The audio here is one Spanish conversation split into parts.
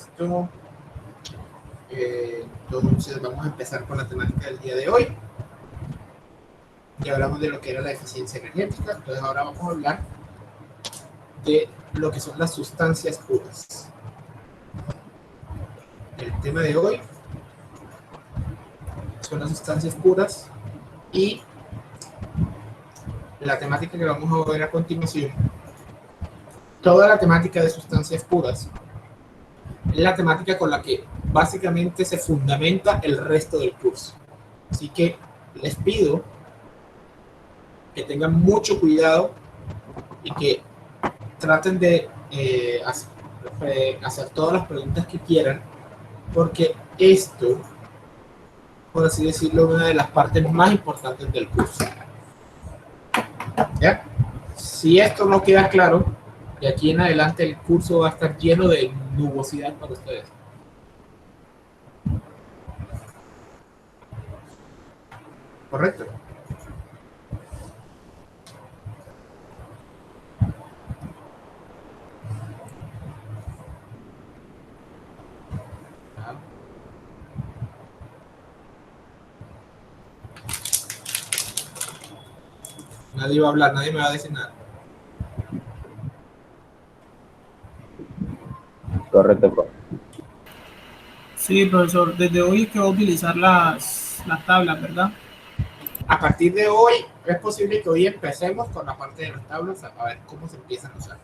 Listo. Entonces vamos a empezar con la temática del día de hoy. Ya hablamos de lo que era la eficiencia energética, entonces ahora vamos a hablar de lo que son las sustancias puras. El tema de hoy son las sustancias puras y la temática que vamos a ver a continuación, toda la temática de sustancias puras, es la temática con la que básicamente se fundamenta el resto del curso. Así que les pido que tengan mucho cuidado y que traten de hacer todas las preguntas que quieran, porque esto, por así decirlo, es una de las partes más importantes del curso. ¿Ya? Si esto no queda claro, de aquí en adelante el curso va a estar lleno de nubosidad para ustedes. ¿Correcto? Nadie va a hablar, nadie me va a decir nada. Correcto, profe. Sí, profesor, desde hoy es que va a utilizar las tablas, ¿verdad? A partir de hoy, es posible que hoy empecemos con la parte de las tablas, a ver cómo se empiezan a usar.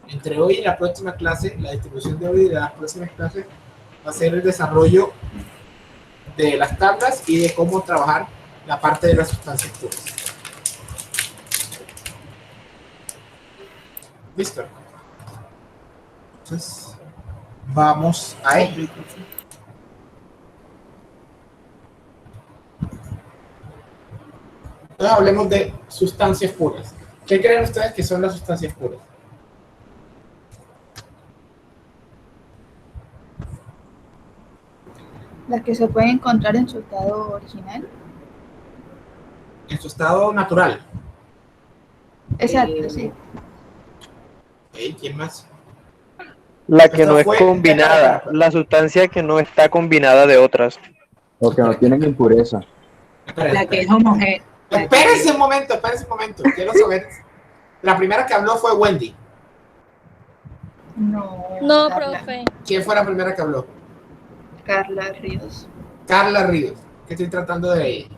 Entre hoy y la próxima clase, la distribución de hoy y de las próximas clases va a ser el desarrollo de las tablas y de cómo trabajar la parte de las sustancias puras. ¿Listo? Entonces, vamos a ello. Entonces hablemos de sustancias puras. ¿Qué creen ustedes que son las sustancias puras? Las que se pueden encontrar en su estado original. En su estado natural. Exacto, sí. ¿Quién más? La que no es combinada, la sustancia que no está combinada de otras. O que no tienen impureza. La que es homogénea. Espérense un momento. Quiero saber. La primera que habló fue Wendy. No, profe. ¿Quién fue la primera que habló? Carla Ríos. Carla Ríos. Que estoy tratando de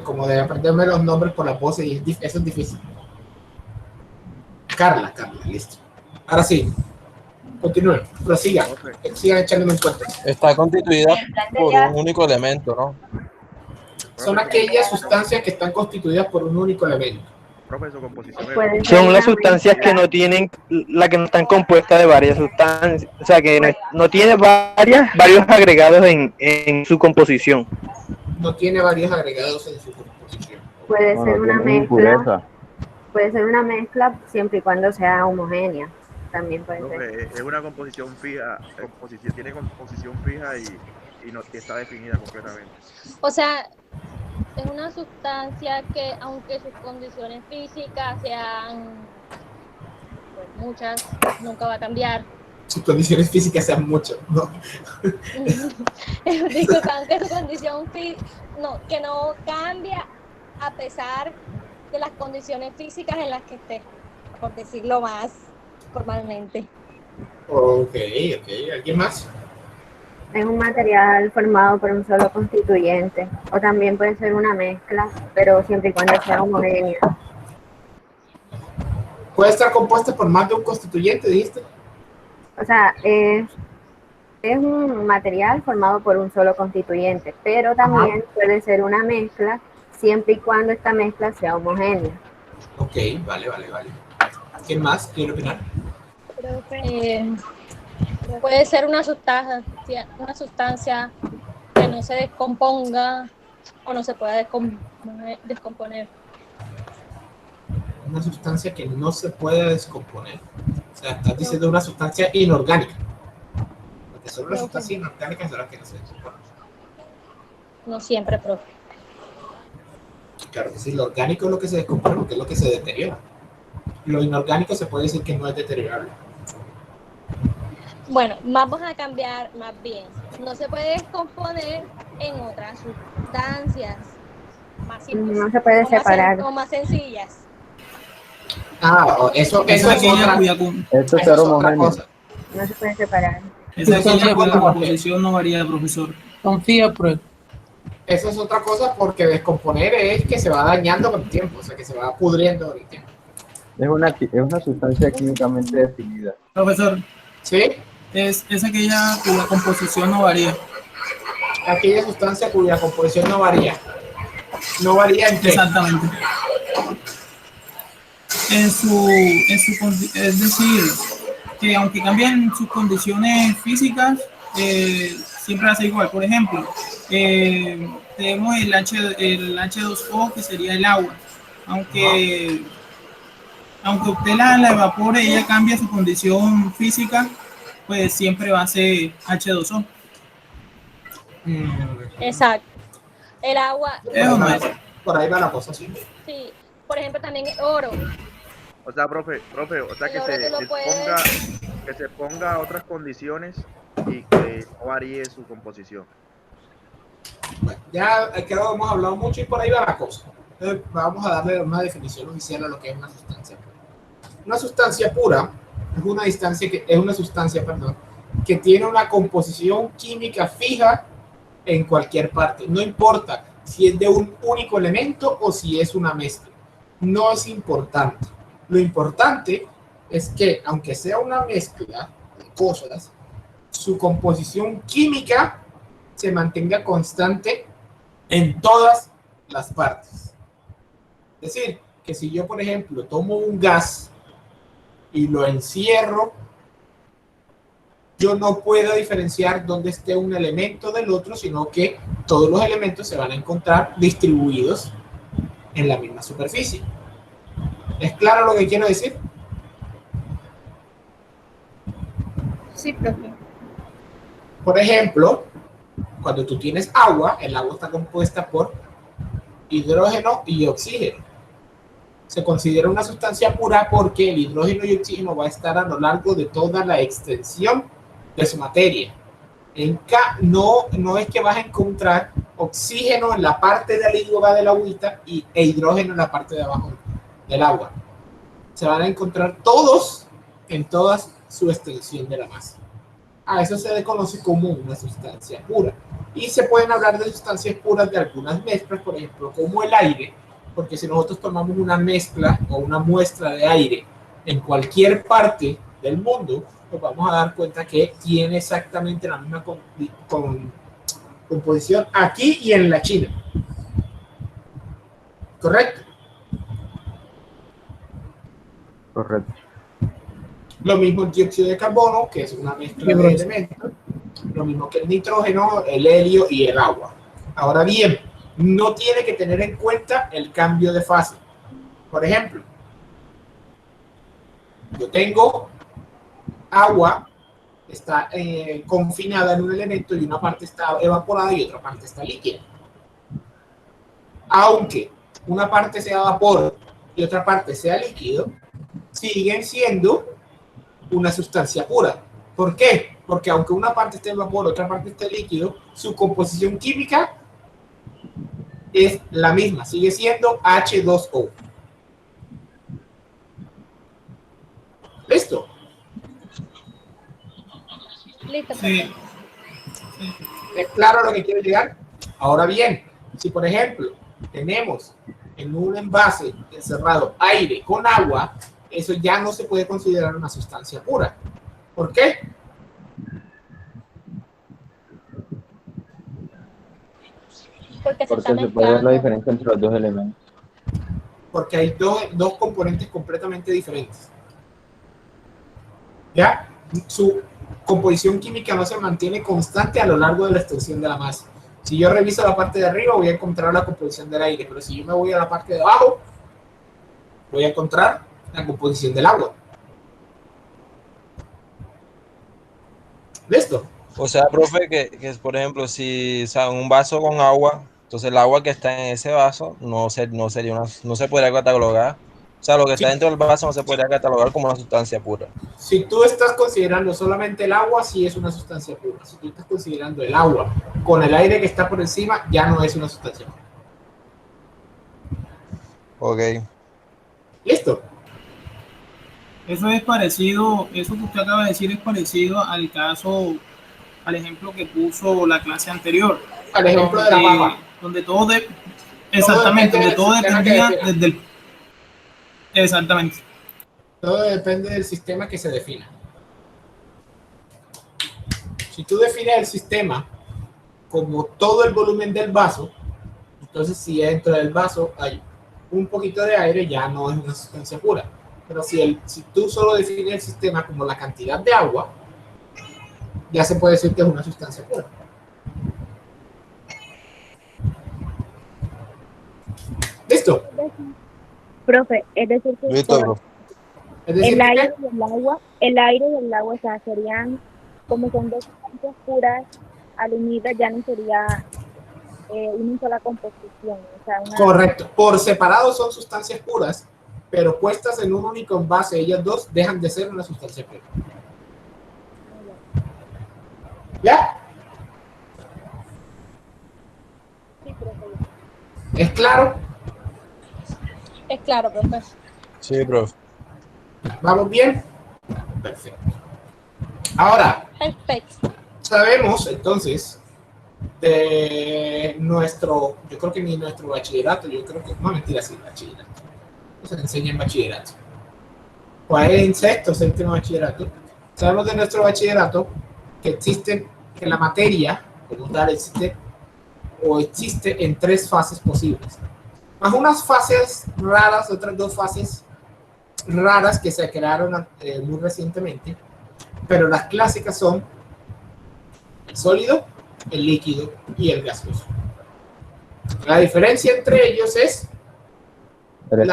como de aprenderme los nombres por la voz y eso es difícil. Carla, listo. Ahora sí, continúen, prosigan, sigan echándome en cuenta. Está constituida por un único elemento, ¿no? Son aquellas sustancias que están constituidas por un único elemento. Son las sustancias que no tienen, la que no están compuestas de varias sustancias, o sea que no tiene varios agregados en su composición. No tiene varios agregados en su composición. Puede No, ser no una tiene mezcla. impureza. Puede ser una mezcla siempre y cuando sea homogénea. También puede ser. Es una composición fija, tiene composición fija y no está definida completamente. O sea, es una sustancia que, aunque sus condiciones físicas sean pues, muchas, nunca va a cambiar. Sus condiciones físicas sean mucho, ¿no? Digo que aunque su condición que no cambia a pesar de las condiciones físicas en las que esté, por decirlo más formalmente. Ok. ¿Alguien más? Es un material formado por un solo constituyente. O también puede ser una mezcla, pero siempre y cuando sea homogénea. Puede estar compuesta por más de un constituyente, dijiste. O sea, es un material formado por un solo constituyente, pero también puede ser una mezcla siempre y cuando esta mezcla sea homogénea. Ok, vale. ¿Quién más quiere opinar? Puede ser una sustancia que no se descomponga o no se pueda descomponer. Una sustancia que no se puede descomponer. O sea, estás diciendo una sustancia inorgánica. Porque solo las sustancias inorgánicas son las que no se descomponen. No siempre, profe. Claro que sí, lo orgánico es lo que se descompone porque es lo que se deteriora. Lo inorgánico se puede decir que no es deteriorable. Bueno, vamos a cambiar más bien. No se puede descomponer en otras sustancias más simples, No se puede separar. o más sencillas. Eso es otra cosa. No se puede separar. Esa es aquella cuya composición no varía, profesor. Confía, profe. Eso es otra cosa porque descomponer es que se va dañando con el tiempo, o sea, que se va pudriendo con el tiempo. Es una sustancia químicamente definida. Profesor. ¿Sí? Es aquella cuya composición no varía. Aquella sustancia cuya composición no varía. No varía en qué. Exactamente. Es decir, que aunque cambien sus condiciones físicas, siempre hace igual. Por ejemplo, tenemos el H2O, que sería el agua. Aunque usted la evapore y ella cambia su condición física, pues siempre va a ser H2O. Exacto. El agua. Por ahí va la cosa, sí. Sí. Por ejemplo, también el oro. O sea, profe, o sea, que se ponga a otras condiciones y que no varíe su composición. Bueno, ya creo que hemos hablado mucho y por ahí va la cosa. Entonces, vamos a darle una definición oficial a lo que es una sustancia pura. Una sustancia pura es una sustancia que tiene una composición química fija en cualquier parte. No importa si es de un único elemento o si es una mezcla. No es importante. Lo importante es que, aunque sea una mezcla de cosas, su composición química se mantenga constante en todas las partes. Es decir, que si yo, por ejemplo, tomo un gas y lo encierro, yo no puedo diferenciar dónde esté un elemento del otro, sino que todos los elementos se van a encontrar distribuidos en la misma superficie. ¿Es claro lo que quiero decir? Sí, profe. Por ejemplo, cuando tú tienes agua, el agua está compuesta por hidrógeno y oxígeno. Se considera una sustancia pura porque el hidrógeno y oxígeno va a estar a lo largo de toda la extensión de su materia. No es que vas a encontrar oxígeno en la parte de arriba de la agüita e hidrógeno en la parte de abajo del agua. Se van a encontrar todos en toda su extensión de la masa. A eso se le conoce como una sustancia pura. Y se pueden hablar de sustancias puras de algunas mezclas, por ejemplo, como el aire, porque si nosotros tomamos una mezcla o una muestra de aire en cualquier parte del mundo, nos vamos a dar cuenta que tiene exactamente la misma composición aquí y en la China. ¿Correcto? Correcto. Lo mismo el dióxido de carbono, que es una mezcla de elementos. Lo mismo que el nitrógeno, el helio y el agua. Ahora bien, no tiene que tener en cuenta el cambio de fase. Por ejemplo, yo tengo agua, está confinada en un elemento y una parte está evaporada y otra parte está líquida. Aunque una parte sea vapor y otra parte sea líquido, siguen siendo una sustancia pura. ¿Por qué? Porque aunque una parte esté en vapor, otra parte esté líquido, su composición química es la misma, sigue siendo H2O. ¿Listo? Listo. Sí. ¿Es claro lo que quiero llegar? Ahora bien, si por ejemplo tenemos en un envase encerrado aire con agua, eso ya no se puede considerar una sustancia pura. ¿Por qué? Porque se puede ver la diferencia entre los dos elementos. Porque hay dos componentes completamente diferentes. ¿Ya? Su composición química no se mantiene constante a lo largo de la extensión de la masa. Si yo reviso la parte de arriba, voy a encontrar la composición del aire, pero si yo me voy a la parte de abajo, voy a encontrar la composición del agua. ¿Listo? O sea, profe, que por ejemplo, si un vaso con agua, entonces el agua que está en ese vaso no se podría catalogar O sea, lo que está dentro del vaso no se podría catalogar como una sustancia pura. Si tú estás considerando solamente el agua, sí es una sustancia pura. Si tú estás considerando el agua con el aire que está por encima, ya no es una sustancia pura. Ok. ¿Listo? Eso es parecido, eso que usted acaba de decir es parecido al caso, al ejemplo que puso la clase anterior. Al ejemplo de la papa. Donde todo exactamente, donde todo dependía desde el... Exactamente. Todo depende del sistema que se defina. Si tú defines el sistema como todo el volumen del vaso, entonces si dentro del vaso hay un poquito de aire, ya no es una sustancia pura. Pero si tú solo defines el sistema como la cantidad de agua, ya se puede decir que es una sustancia pura. ¿Listo? Profe, es decir que Listo, profe. el aire y el agua, o sea, serían, como son dos sustancias puras, al unirlas ya no sería una sola composición. O sea, Correcto. Por separado son sustancias puras, pero puestas en un único envase, ellas dos dejan de ser una sustancia pura. ¿Ya? Sí, profe. ¿Es claro? Es claro, profe. Sí, profe. ¿Vamos bien? Perfecto. Ahora, Perfecto. sabemos entonces de nuestro, yo creo que ni nuestro bachillerato, yo creo que, no, mentira, sí, bachillerato. Se enseña en bachillerato. ¿Cuál es en sexto, séptimo bachillerato? Sabemos de nuestro bachillerato que la materia como tal existe en tres fases posibles. Más unas fases raras, otras dos fases raras que se crearon muy recientemente, pero las clásicas son el sólido, el líquido y el gaseoso. La diferencia entre ellos es el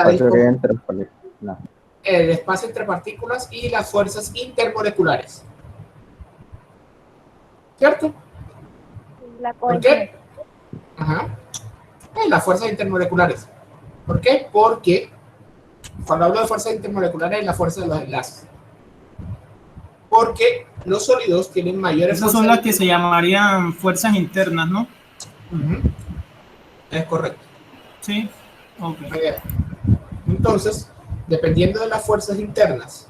espacio entre partículas y las fuerzas intermoleculares. ¿Cierto? ¿Por qué? Ajá. Las fuerzas intermoleculares. ¿Por qué? Porque cuando hablo de fuerzas intermoleculares es la fuerza de los enlaces. Porque los sólidos tienen mayores fuerzas. Esas son las que se llamarían fuerzas internas, ¿no? Es correcto. Sí. Okay. Entonces, dependiendo de las fuerzas internas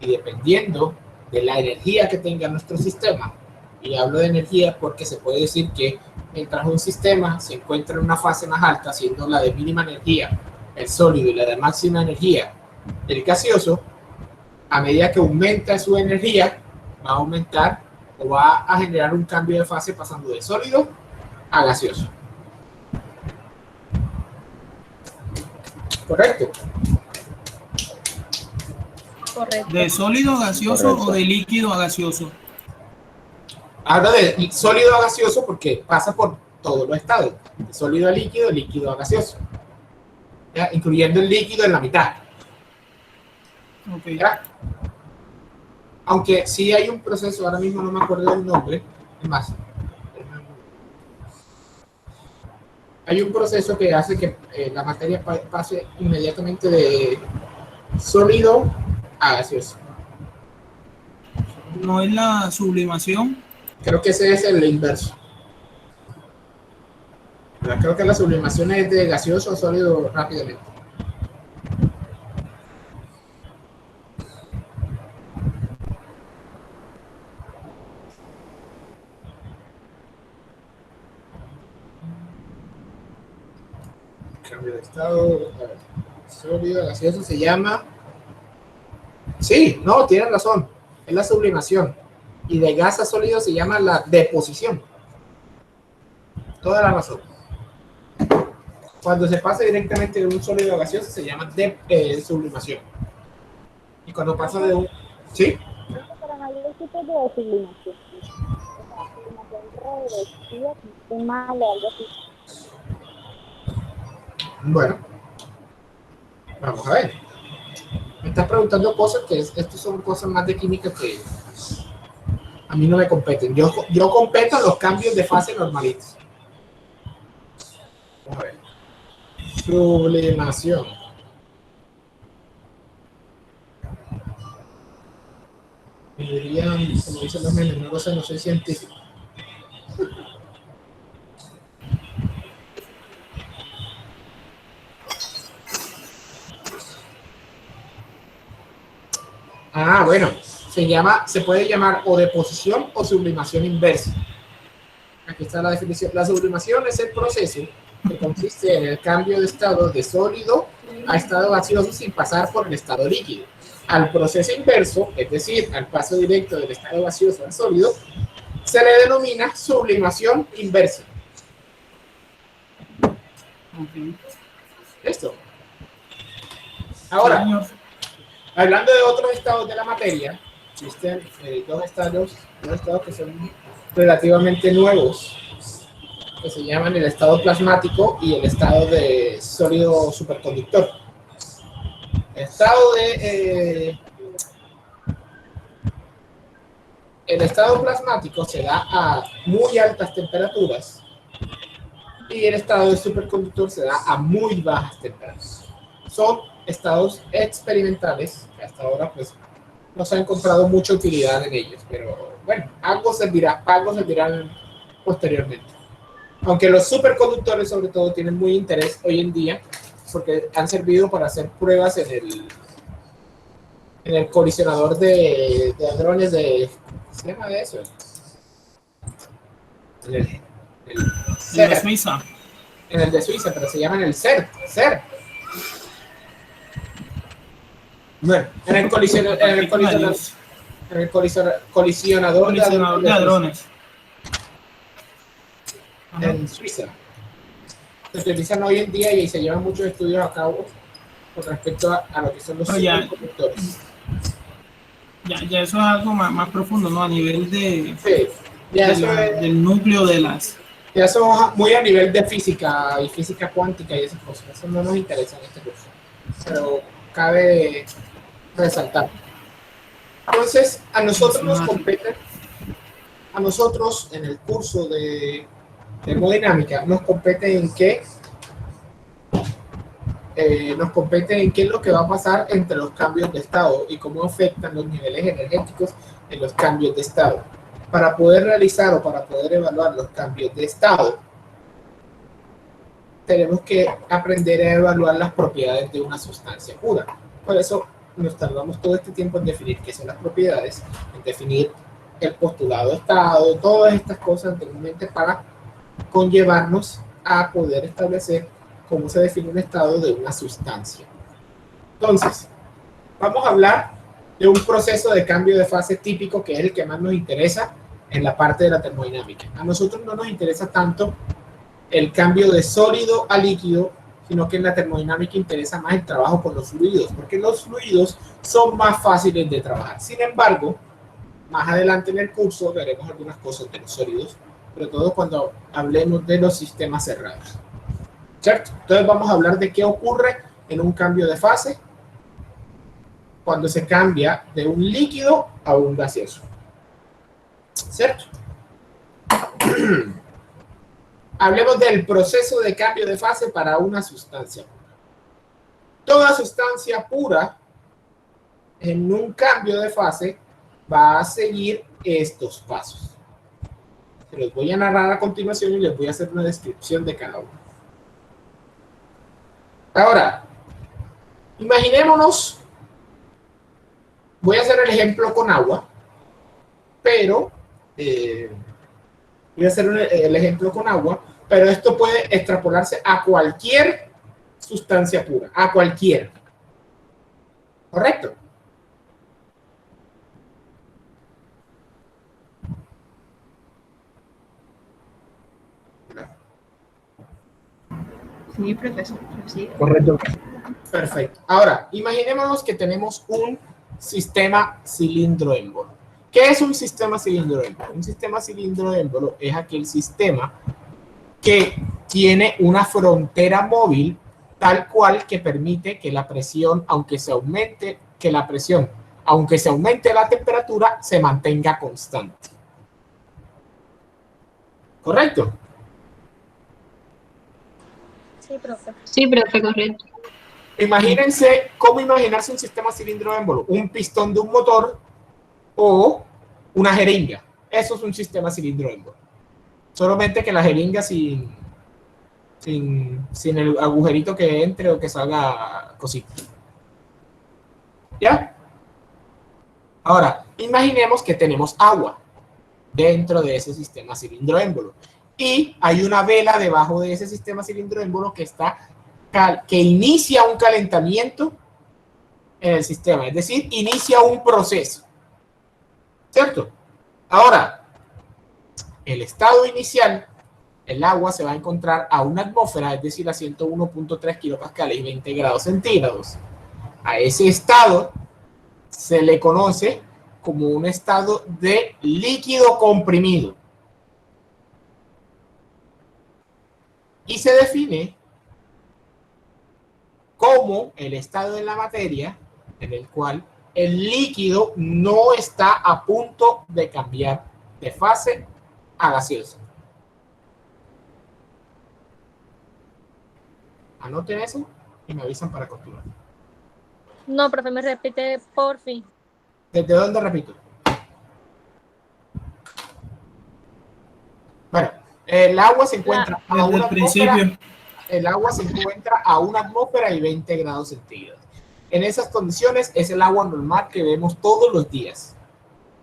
y dependiendo de la energía que tenga nuestro sistema, y hablo de energía porque se puede decir que mientras un sistema se encuentra en una fase más alta, siendo la de mínima energía el sólido y la de máxima energía el gaseoso, a medida que aumenta su energía, va a aumentar o va a generar un cambio de fase pasando de sólido a gaseoso. ¿Correcto? Correcto. ¿De sólido a gaseoso o de líquido a gaseoso? Hablo de sólido a gaseoso porque pasa por todos los estados. De sólido a líquido, de líquido a gaseoso. ¿Ya? Incluyendo el líquido en la mitad. Okay. ¿Ya? Aunque sí hay un proceso, ahora mismo no me acuerdo del nombre, es más. Hay un proceso que hace que la materia pase inmediatamente de sólido a gaseoso. ¿No es la sublimación? Creo que ese es el inverso. Creo que la sublimación es de gaseoso a sólido rápidamente. Cambio de estado. Sólido, gaseoso se llama. Sí, no, tienes razón. Es la sublimación. Y de gas a sólido se llama la deposición. Toda la razón. Cuando se pasa directamente de un sólido a gaseoso se llama sublimación. Y cuando pasa de un... ¿Sí? Pero no hay tipos de sublimación. O sea, sublimación reversiva, algo así. Bueno. Vamos a ver. Me estás preguntando cosas que estas son cosas más de química que a mí no me competen. Yo competo los cambios de fase normalitos. Vamos a ver. Sublimación. Me dirían, como dicen los memes, no lo sé, no soy científico. Ah, bueno, se puede llamar o deposición o sublimación inversa. Aquí está la definición. La sublimación es el proceso que consiste en el cambio de estado de sólido a estado gaseoso sin pasar por el estado líquido. Al proceso inverso, es decir, al paso directo del estado gaseoso al sólido, se le denomina sublimación inversa. ¿Listo? Ahora, hablando de otros estados de la materia, existen dos estados que son relativamente nuevos, que se llaman el estado plasmático y el estado de sólido superconductor. El estado plasmático se da a muy altas temperaturas y el estado de superconductor se da a muy bajas temperaturas. Son estados experimentales que hasta ahora pues no se ha encontrado mucha utilidad en ellos, pero bueno, algo servirán posteriormente. Aunque los superconductores sobre todo tienen muy interés hoy en día porque han servido para hacer pruebas en el colisionador de hadrones de... ¿Qué se llama de eso? En el de Suiza. En el de Suiza, pero se llama el CERN. Bueno, en el colisionador de hadrones. En Suiza. Se utilizan hoy en día y se llevan muchos estudios a cabo con respecto a lo que son los superconductores. Ya eso es algo más profundo, ¿no? A nivel de, sí, del núcleo de las... Ya somos muy a nivel de física y física cuántica y esas cosas. Eso no nos interesa en este curso. Pero cabe resaltar. Entonces, a nosotros nos compete, a nosotros en el curso de termodinámica, nos compete en qué es lo que va a pasar entre los cambios de estado y cómo afectan los niveles energéticos en los cambios de estado. Para poder realizar o para poder evaluar los cambios de estado, tenemos que aprender a evaluar las propiedades de una sustancia pura. Por eso nos tardamos todo este tiempo en definir qué son las propiedades, en definir el postulado de estado, todas estas cosas anteriormente para conllevarnos a poder establecer cómo se define un estado de una sustancia. Entonces, vamos a hablar de un proceso de cambio de fase típico que es el que más nos interesa en la parte de la termodinámica. A nosotros no nos interesa tanto el cambio de sólido a líquido, sino que en la termodinámica interesa más el trabajo con los fluidos, porque los fluidos son más fáciles de trabajar. Sin embargo, más adelante en el curso veremos algunas cosas de los sólidos, sobre todo cuando hablemos de los sistemas cerrados. ¿Cierto? Entonces vamos a hablar de qué ocurre en un cambio de fase cuando se cambia de un líquido a un gaseoso. ¿Cierto? Hablemos del proceso de cambio de fase para una sustancia pura. Toda sustancia pura en un cambio de fase va a seguir estos pasos. Se los voy a narrar a continuación y les voy a hacer una descripción de cada uno. Ahora, imaginémonos, voy a hacer el ejemplo con agua, pero esto puede extrapolarse a cualquier sustancia pura, a cualquier. ¿Correcto? Sí, profesor. Sí. Correcto. Perfecto. Ahora, imaginémonos que tenemos un sistema cilindro-émbolo. ¿Qué es un sistema cilindro-émbolo? Un sistema cilindro-émbolo es aquel sistema que tiene una frontera móvil tal cual que permite que la presión, aunque se aumente la temperatura, se mantenga constante. ¿Correcto? Sí, profe, correcto. Imagínense cómo imaginarse un sistema cilindro-émbolo. Un pistón de un motor o una jeringa. Eso es un sistema cilindro-émbolo. Solamente que la jeringa sin el agujerito que entre o que salga cosita. ¿Ya? Ahora, imaginemos que tenemos agua dentro de ese sistema cilindro-émbolo y hay una vela debajo de ese sistema cilindro-émbolo que inicia un calentamiento en el sistema, es decir, inicia un proceso, ¿cierto? Ahora, el estado inicial, el agua se va a encontrar a una atmósfera, es decir, a 101.3 kilopascales y 20 grados centígrados. A ese estado se le conoce como un estado de líquido comprimido. Y se define como el estado de la materia en el cual el líquido no está a punto de cambiar de fase a gaseoso. Anoten eso y me avisan para continuar. No, profe, me repite por fin. ¿Desde dónde repito? Bueno, el agua se encuentra a una atmósfera. El agua se encuentra a una atmósfera y 20 grados centígrados. En esas condiciones es el agua normal que vemos todos los días.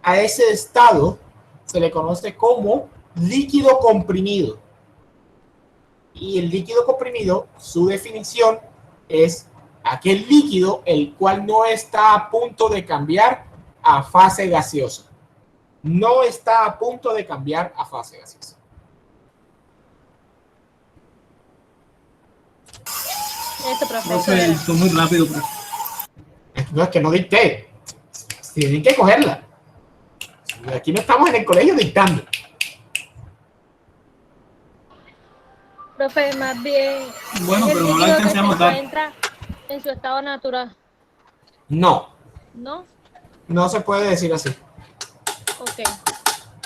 A ese estado se le conoce como líquido comprimido. Y el líquido comprimido, su definición es aquel líquido el cual no está a punto de cambiar a fase gaseosa. No está a punto de cambiar a fase gaseosa. Esto, Profe, profesor. esto muy rápido, profe. No, es que no dicté. Tienen que cogerla. Aquí no estamos en el colegio dictando. Profe, más bien. Bueno, ¿es el pero no la líquido alcancé a que se notar. encuentra en su estado natural? No, ¿No? no se puede decir así. Ok.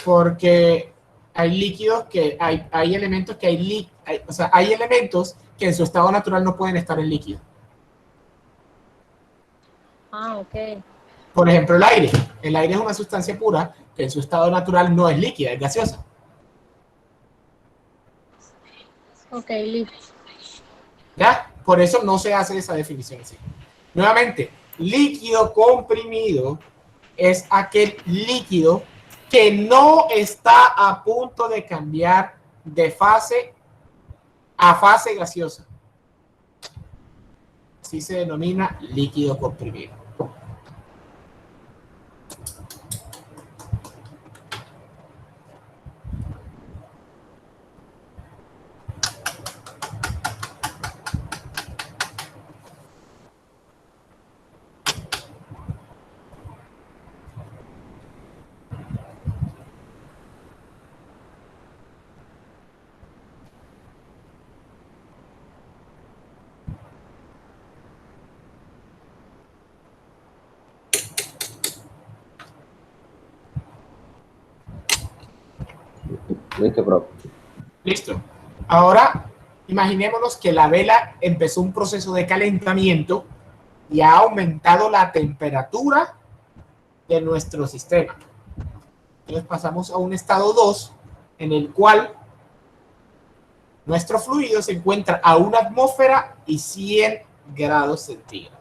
Porque hay líquidos que hay elementos que hay elementos que en su estado natural no pueden estar en líquido. Ah, ok. Por ejemplo, el aire. El aire es una sustancia pura que en su estado natural no es líquida, es gaseosa. Ok, listo. ¿Ya? Por eso no se hace esa definición así. Nuevamente, líquido comprimido es aquel líquido que no está a punto de cambiar de fase a fase gaseosa. Así se denomina líquido comprimido. Listo, profe. Listo. Ahora, imaginémonos que la vela empezó un proceso de calentamiento y ha aumentado la temperatura de nuestro sistema. Entonces pasamos a un estado 2 en el cual nuestro fluido se encuentra a una atmósfera y 100 grados centígrados.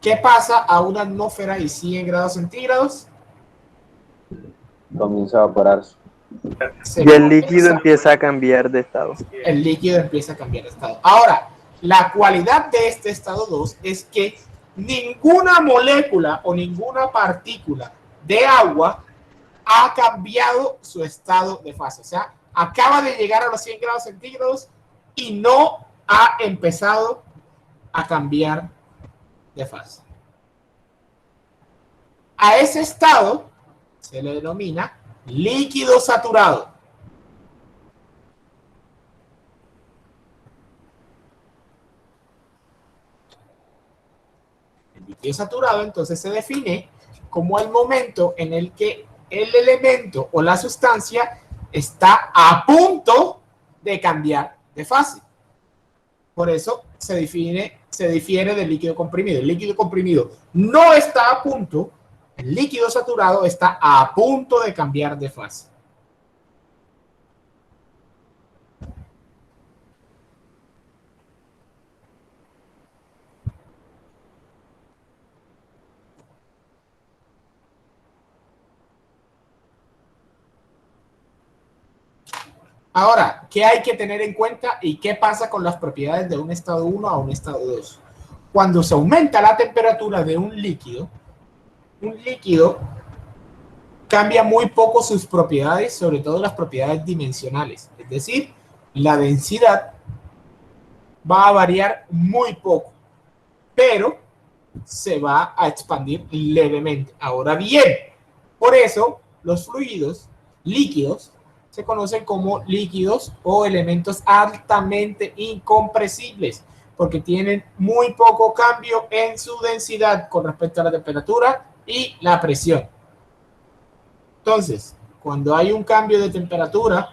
¿Qué pasa a una atmósfera y 100 grados centígrados? Comienza a evaporarse. Y el líquido empieza a cambiar de estado. El líquido empieza a cambiar de estado. Ahora, la cualidad de este estado 2 es que ninguna molécula o ninguna partícula de agua ha cambiado su estado de fase. O sea, acaba de llegar a los 100 grados centígrados y no ha empezado a cambiar de fase. A ese estado se le denomina líquido saturado. El líquido saturado entonces se define como el momento en el que el elemento o la sustancia está a punto de cambiar de fase. Por eso se difiere del líquido comprimido. El líquido comprimido no está a punto, el líquido saturado está a punto de cambiar de fase. Ahora, ¿qué hay que tener en cuenta y qué pasa con las propiedades de un estado 1 a un estado 2? Cuando se aumenta la temperatura de un líquido cambia muy poco sus propiedades, sobre todo las propiedades dimensionales. Es decir, la densidad va a variar muy poco, pero se va a expandir levemente. Ahora bien, por eso los fluidos líquidos se conocen como líquidos o elementos altamente incompresibles, porque tienen muy poco cambio en su densidad con respecto a la temperatura y la presión. Entonces, cuando hay un cambio de temperatura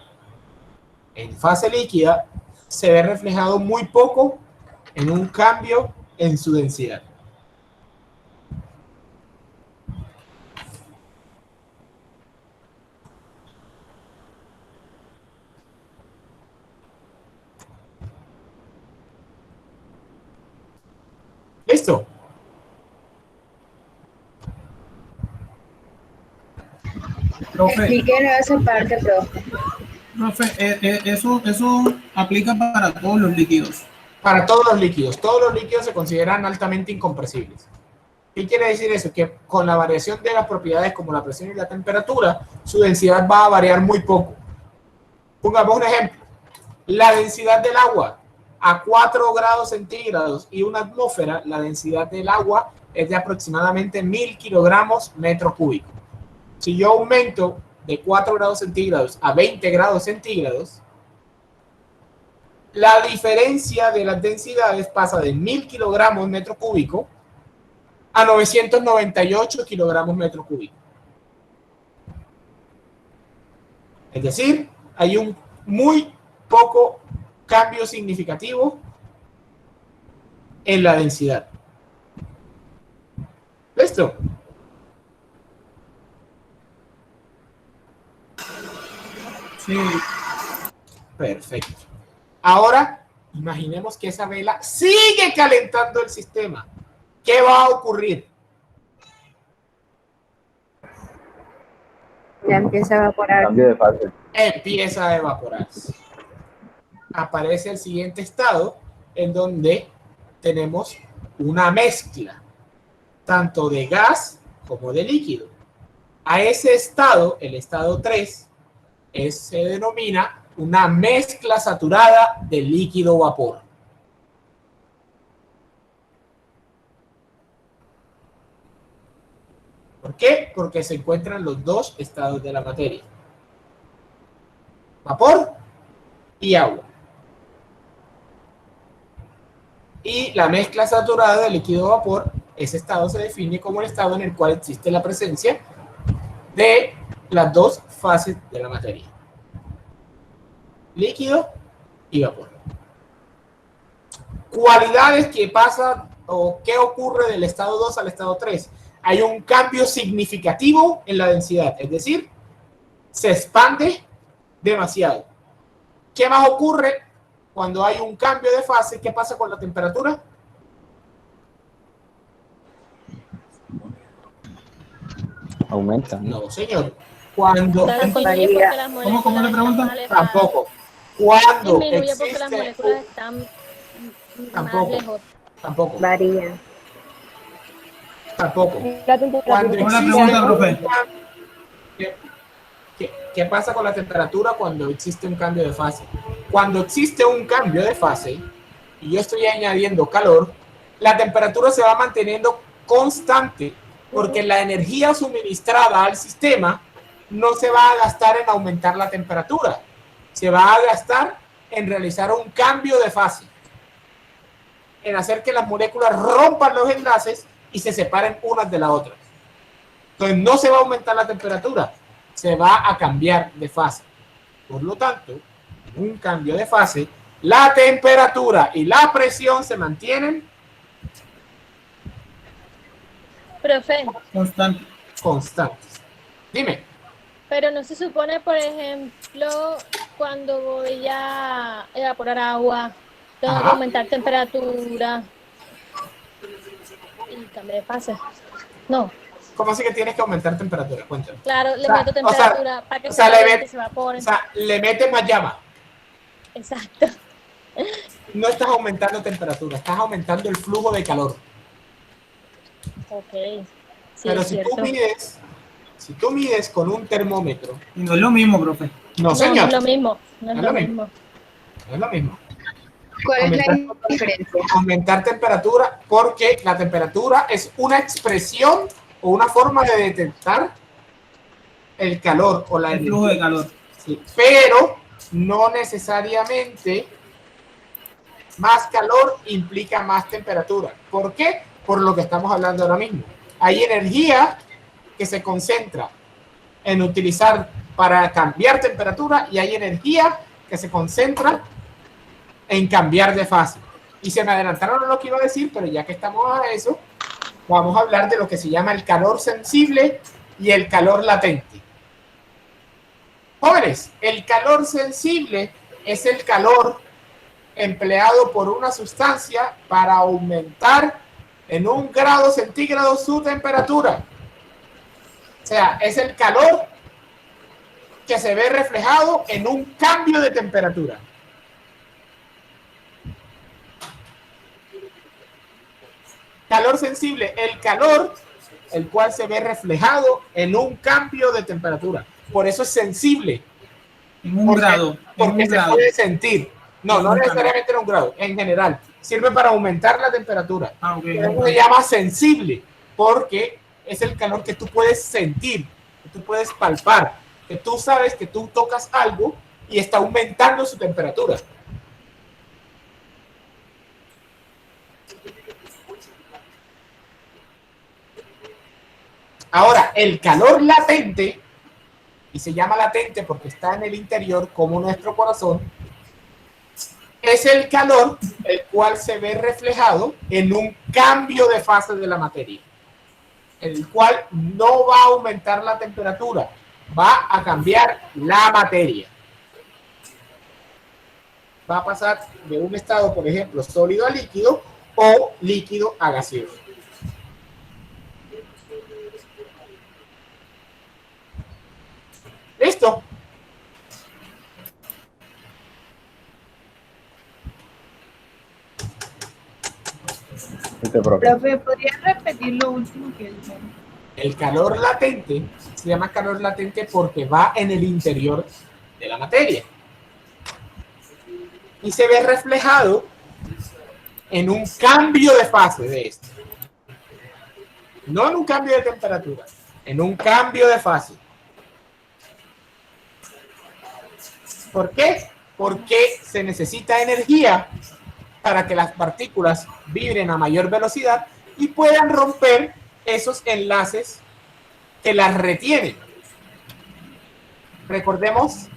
en fase líquida, se ve reflejado muy poco en un cambio en su densidad. ¿Listo? Explíquenos esa parte, profe. Profe, eso aplica para todos los líquidos. Para todos los líquidos. Todos los líquidos se consideran altamente incompresibles. ¿Qué quiere decir eso? Que con la variación de las propiedades como la presión y la temperatura, su densidad va a variar muy poco. Pongamos un ejemplo. La densidad del agua a 4 grados centígrados y una atmósfera, la densidad del agua es de aproximadamente 1000 kilogramos metro cúbico. Si yo aumento de 4 grados centígrados a 20 grados centígrados, la diferencia de las densidades pasa de 1000 kilogramos metro cúbico a 998 kilogramos metro cúbico. Es decir, hay un muy poco cambio significativo en la densidad. ¿Listo? Sí. Perfecto. Ahora, imaginemos que esa vela sigue calentando el sistema. ¿Qué va a ocurrir? Ya empieza a evaporar. Cambio de fase. Empieza a evaporarse. Aparece el siguiente estado en donde tenemos una mezcla tanto de gas como de líquido. A ese estado, el estado 3, se denomina una mezcla saturada de líquido-vapor. ¿Por qué? Porque se encuentran los dos estados de la materia: vapor y agua. Y la mezcla saturada de líquido-vapor, ese estado se define como el estado en el cual existe la presencia de las dos fases de la materia: líquido y vapor. Cualidades que pasan o qué ocurre del estado 2 al estado 3. Hay un cambio significativo en la densidad, es decir, se expande demasiado. ¿Qué más ocurre cuando hay un cambio de fase? ¿Qué pasa con la temperatura? Aumenta. No, señor. Cuando ¿Cómo le preguntan? Tampoco. Cuando disminuye porque las moléculas están más lejos. Tampoco. Varía. Tampoco. Cuando ¿Qué pasa con la temperatura cuando existe un cambio de fase? Cuando existe un cambio de fase y yo estoy añadiendo calor, la temperatura se va manteniendo constante porque la energía suministrada al sistema no se va a gastar en aumentar la temperatura, se va a gastar en realizar un cambio de fase, en hacer que las moléculas rompan los enlaces y se separen unas de las otras. Entonces no se va a aumentar la temperatura, se va a cambiar de fase. Por lo tanto, un cambio de fase La temperatura y la presión se mantienen Profe, constantes. Dime. pero no se supone, por ejemplo, cuando voy a evaporar agua, tengo que aumentar temperatura y cambiar de fase. No. ¿Cómo así que tienes que aumentar temperatura? Cuéntame. Claro, le meto temperatura para que se evapore. O sea, le metes más llama. Exacto. No estás aumentando temperatura, estás aumentando el flujo de calor. Ok. Sí, pero si tú mides con un termómetro. Y no es lo mismo, profe. No, señor. No es lo mismo. No es lo mismo. No es lo mismo. ¿Cuál es la diferencia? Aumentar temperatura, porque la temperatura es una expresión o una forma de detectar el calor o el flujo de calor. Sí, pero no necesariamente más calor implica más temperatura. ¿Por qué? Por lo que estamos hablando ahora mismo. Hay energía que se concentra en utilizar para cambiar temperatura y hay energía que se concentra en cambiar de fase. Y se me adelantaron lo que iba a decir, pero ya que estamos a eso, vamos a hablar de lo que se llama el calor sensible y el calor latente. Jóvenes, el calor sensible es el calor empleado por una sustancia para aumentar en 1 grado centígrado su temperatura. O sea, es el calor que se ve reflejado en un cambio de temperatura. Calor sensible, el calor el cual se ve reflejado en un cambio de temperatura. Por eso es sensible. En un grado. Porque se puede sentir. No, no necesariamente en 1 grado, en general. Sirve para aumentar la temperatura. Eso se llama sensible, porque es el calor que tú puedes sentir, que tú puedes palpar, que tú sabes que tú tocas algo y está aumentando su temperatura. Ahora, el calor latente, y se llama latente porque está en el interior como nuestro corazón, es el calor el cual se ve reflejado en un cambio de fase de la materia, el cual no va a aumentar la temperatura, va a cambiar la materia. Va a pasar de un estado, por ejemplo, sólido a líquido o líquido a gaseoso. ¿Listo? Profe, ¿podría repetir lo último que dijo? El calor latente se llama calor latente porque va en el interior de la materia y se ve reflejado en un cambio de fase de esto. No en un cambio de temperatura, en un cambio de fase. ¿Por qué? Porque se necesita energía para que las partículas vibren a mayor velocidad y puedan romper esos enlaces que las retienen. Recordemos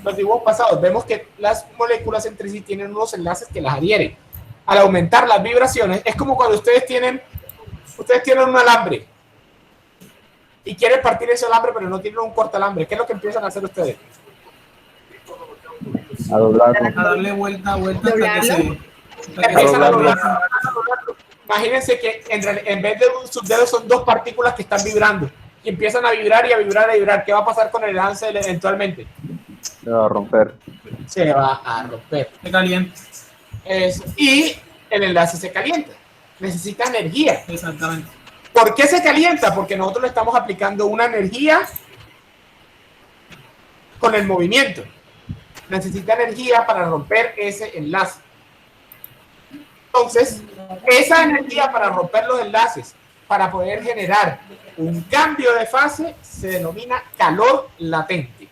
los dibujos pasados. Vemos que las moléculas entre sí tienen unos enlaces que las adhieren. Al aumentar las vibraciones, es como cuando ustedes tienen un alambre y quieren partir ese alambre, pero no tienen un cortalambre. ¿Qué es lo que empiezan a hacer ustedes? A doblarlo. A darle vuelta hasta que se... Empiezan a doblarlo. Imagínense que en vez de sus dedos son 2 partículas que están vibrando y empiezan a vibrar y a vibrar y a vibrar. ¿Qué va a pasar con el enlace eventualmente? Se va a romper. Se va a romper. Se calienta. Y el enlace se calienta. Necesita energía. Exactamente. ¿Por qué se calienta? Porque nosotros le estamos aplicando una energía con el movimiento. Necesita energía para romper ese enlace. Entonces, esa energía para romper los enlaces, para poder generar un cambio de fase, se denomina calor latente.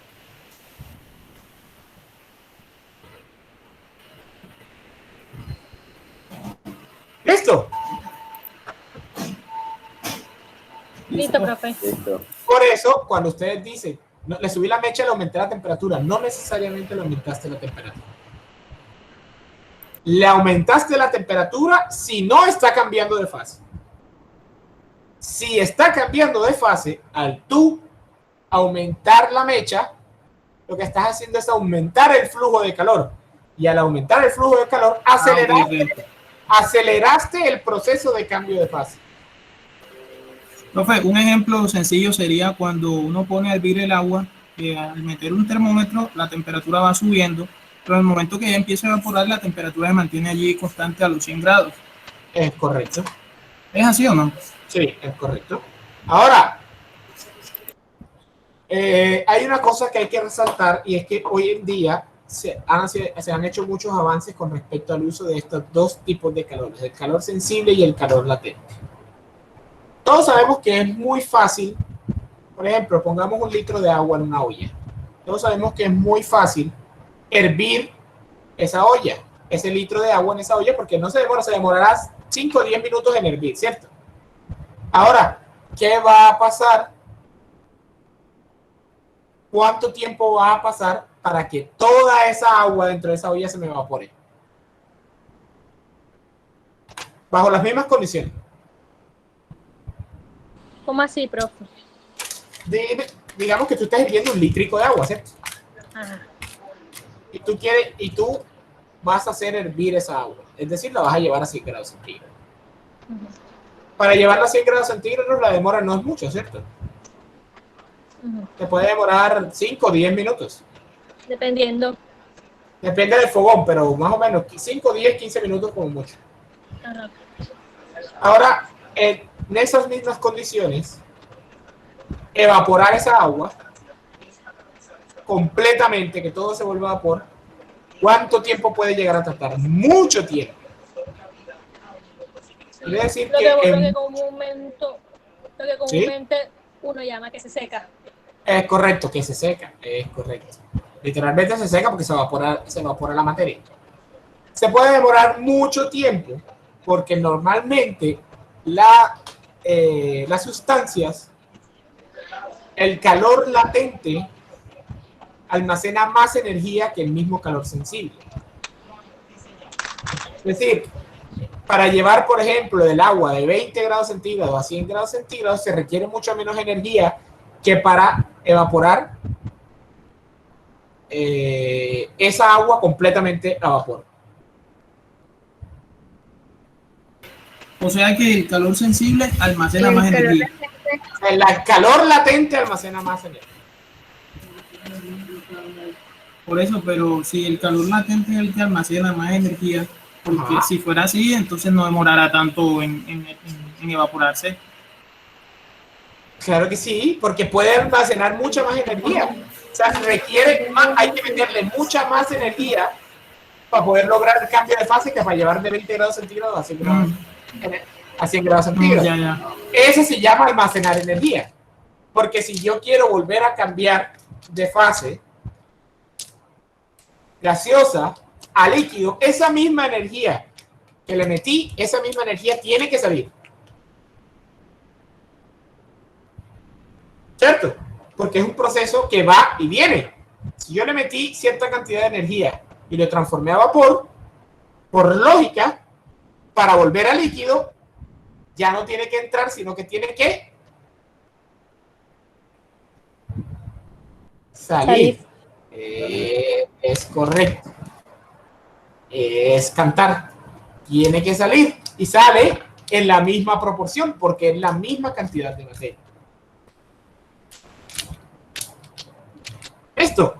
¿Listo? Listo, profe. Listo. Por eso, cuando ustedes dicen, No, le subí la mecha y le aumenté la temperatura. No necesariamente le aumentaste la temperatura. Le aumentaste la temperatura si no está cambiando de fase. Si está cambiando de fase, al tú aumentar la mecha, lo que estás haciendo es aumentar el flujo de calor. Y al aumentar el flujo de calor, aceleraste el proceso de cambio de fase. Profe, un ejemplo sencillo sería cuando uno pone a hervir el agua, al meter un termómetro, la temperatura va subiendo, pero en el momento que ya empieza a evaporar, la temperatura se mantiene allí constante a los 100 grados. Es correcto. ¿Es así o no? Sí, es correcto. Ahora, hay una cosa que hay que resaltar y es que hoy en día se han hecho muchos avances con respecto al uso de estos dos tipos de calores, el calor sensible y el calor latente. Todos sabemos que es muy fácil, por ejemplo, pongamos 1 litro de agua en una olla. Todos sabemos que es muy fácil hervir esa olla, ese litro de agua en esa olla, porque no se demora, se demorará 5 o 10 minutos en hervir, ¿cierto? Ahora, ¿qué va a pasar? ¿Cuánto tiempo va a pasar para que toda esa agua dentro de esa olla se me evapore? Bajo las mismas condiciones. ¿Cómo así, profe? Digamos que tú estás hirviendo 1 litrico de agua, ¿cierto? Ajá. Y tú vas a hacer hervir esa agua. Es decir, la vas a llevar a 100 grados centígrados. Para llevarla a 100 grados centígrados, la demora no es mucho, ¿cierto? Te puede demorar 5 o 10 minutos. Dependiendo. Depende del fogón, pero más o menos 5, 10, 15 minutos como mucho. Ajá. Ahora, en esas mismas condiciones, evaporar esa agua completamente, que todo se vuelva vapor, ¿cuánto tiempo puede llegar a tardar? Mucho tiempo. Quiere decir Lo que comúnmente uno llama que se seca. Es correcto, que se seca, es correcto. Literalmente se seca porque se evapora la materia. Se puede demorar mucho tiempo porque normalmente las sustancias, el calor latente almacena más energía que el mismo calor sensible. Es decir, para llevar, por ejemplo, el agua de 20 grados centígrados a 100 grados centígrados se requiere mucho menos energía que para evaporar esa agua completamente a vapor. O sea que el calor sensible almacena más energía. El calor latente almacena más energía. Por eso, pero si el calor latente es el que almacena más energía, porque si fuera así, entonces no demorará tanto en evaporarse. Claro que sí, porque puede almacenar mucha más energía. O sea, requiere más, hay que meterle mucha más energía para poder lograr el cambio de fase que para llevar de 20 grados centígrados a 100 grados, a 100 grados centígrados. Eso se llama almacenar energía. Porque si yo quiero volver a cambiar de fase gaseosa a líquido, esa misma energía que le metí, esa misma energía tiene que salir. ¿Cierto? Porque es un proceso que va y viene. Si yo le metí cierta cantidad de energía y lo transformé a vapor, por lógica, para volver a líquido, ya no tiene que entrar, sino que tiene que salir. Es correcto. Es cantar. Tiene que salir. Y sale en la misma proporción, porque es la misma cantidad de materia. ¿Esto?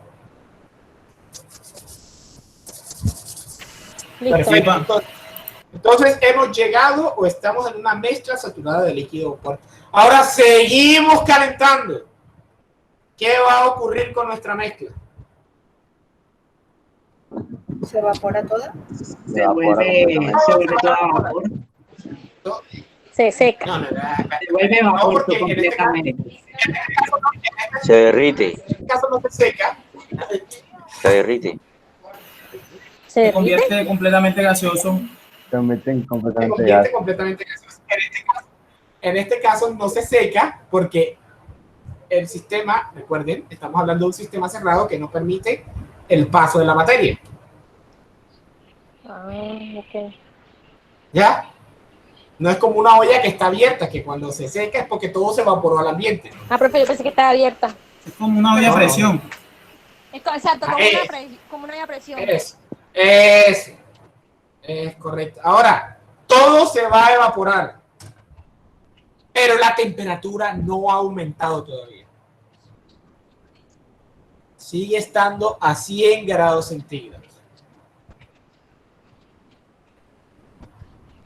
Perfecto. Entonces hemos llegado o estamos en una mezcla saturada de líquido vapor. Ahora seguimos calentando. ¿Qué va a ocurrir con nuestra mezcla? ¿Se evapora toda? Se vuelve toda vapor. Se seca. Se vuelve vapor completamente. Se derrite. En este caso no se seca. Se derrite. Se convierte completamente gaseoso. Se convierte completamente gaseoso. En este caso no se seca porque el sistema, recuerden, estamos hablando de un sistema cerrado que no permite el paso de la materia. Ok. ¿Ya? No es como una olla que está abierta, que cuando se seca es porque todo se evaporó al ambiente. Profe, yo pensé que estaba abierta. Es como una olla a presión. Exacto, como una olla a presión. Es correcto. Ahora, todo se va a evaporar, pero la temperatura no ha aumentado todavía. Sigue estando a 100 grados centígrados.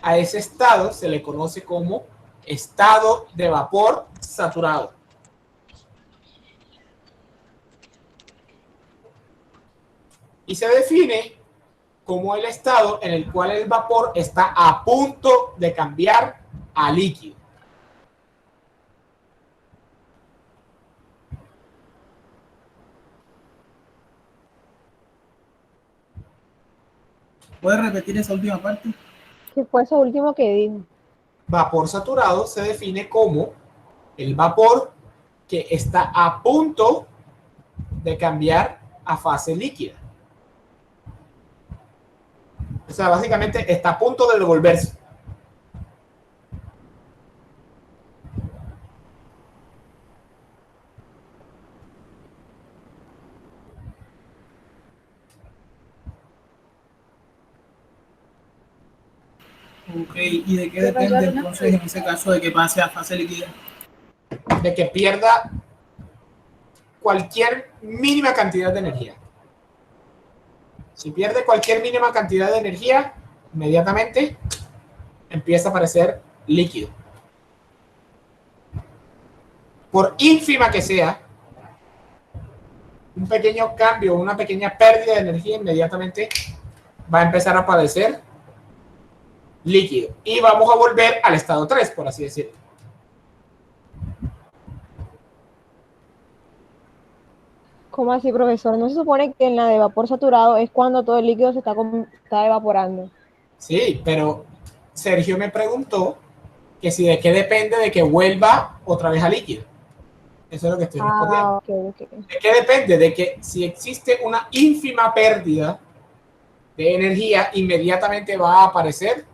A ese estado se le conoce como estado de vapor saturado. Y se define como el estado en el cual el vapor está a punto de cambiar a líquido. ¿Puedes repetir esa última parte? ¿Qué fue eso último que dijo? Vapor saturado se define como el vapor que está a punto de cambiar a fase líquida. O sea, básicamente está a punto de devolverse. Ok, ¿y de qué depende entonces en ese caso de que pase a fase líquida? De que pierda cualquier mínima cantidad de energía. Si pierde cualquier mínima cantidad de energía, inmediatamente empieza a aparecer líquido. Por ínfima que sea, un pequeño cambio, una pequeña pérdida de energía, inmediatamente va a empezar a aparecer líquido. Y vamos a volver al estado 3, por así decirlo. ¿Cómo así, profesor? ¿No se supone que en la de vapor saturado es cuando todo el líquido se está evaporando? Sí, pero Sergio me preguntó que si de qué depende de que vuelva otra vez a líquido. Eso es lo que estoy respondiendo. Okay. ¿De qué depende? De que si existe una ínfima pérdida de energía, inmediatamente va a aparecer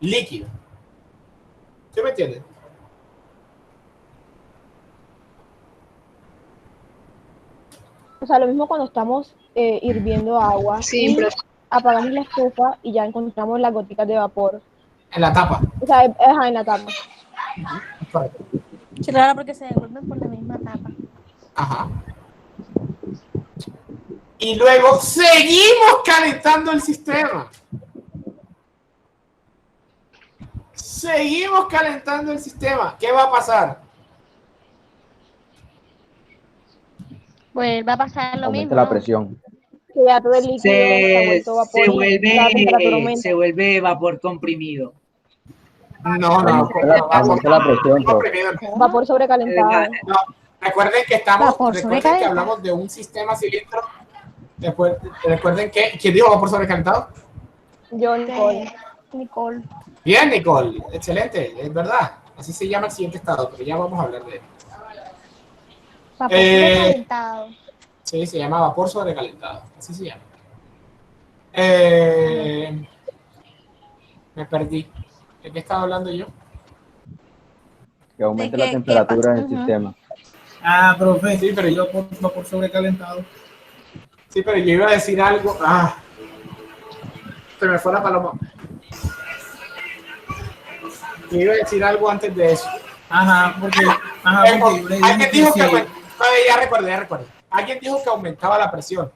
líquido. ¿Sí me entienden? O sea, lo mismo cuando estamos hirviendo agua. Sí, pero apagamos la estufa y ya encontramos las gotitas de vapor. En la tapa. O sea, en la tapa. Correcto. Sí, claro, porque se devuelven por la misma tapa. Ajá. Y luego seguimos calentando el sistema. Seguimos calentando el sistema. ¿Qué va a pasar? Pues va a pasar lo Aumenta mismo. la presión. Que ya todo el líquido está vuelto vapor, se vuelve vapor comprimido. No. Aumenta la presión. Vapor sobrecalentado. No, recuerden que que hablamos de un sistema cilindro. Recuerden que, ¿quién dijo vapor sobrecalentado? Yo, Nicole. Bien, Nicole, excelente, es verdad. Así se llama el siguiente estado, pero ya vamos a hablar de él. Vapor sobrecalentado. Sí, se llama vapor sobrecalentado, así se llama. Me perdí. ¿De qué estaba hablando yo? Que aumente la temperatura del sistema. Profe, sí, pero yo vapor sobrecalentado. Sí, pero yo iba a decir algo. Se me fue la paloma. Yo iba a decir algo antes de eso. Porque alguien dijo que ya recuerdo. Alguien dijo que aumentaba la presión.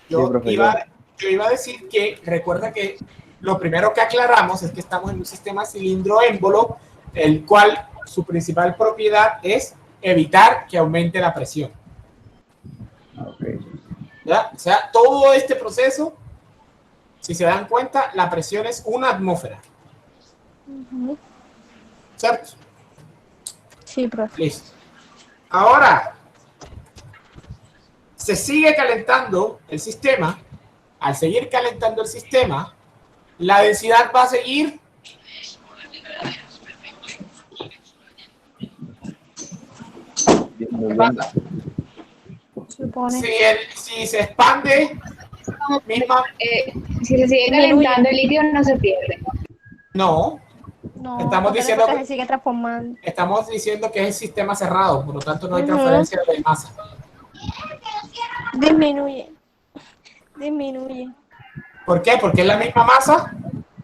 Yo iba a decir que recuerda que lo primero que aclaramos es que estamos en un sistema cilindro-émbolo, el cual su principal propiedad es evitar que aumente la presión. ¿Ya? O sea, todo este proceso, si se dan cuenta, la presión es una atmósfera. ¿Cierto? Sí, profe. Listo. Ahora, se sigue calentando el sistema. Al seguir calentando el sistema, la densidad va a seguir Si se expande, si se sigue calentando el líquido no se pierde. No. Estamos diciendo que se sigue transformando. Estamos diciendo que es sistema cerrado, por lo tanto no hay transferencia de masa. Disminuye. ¿Por qué? Porque es la misma masa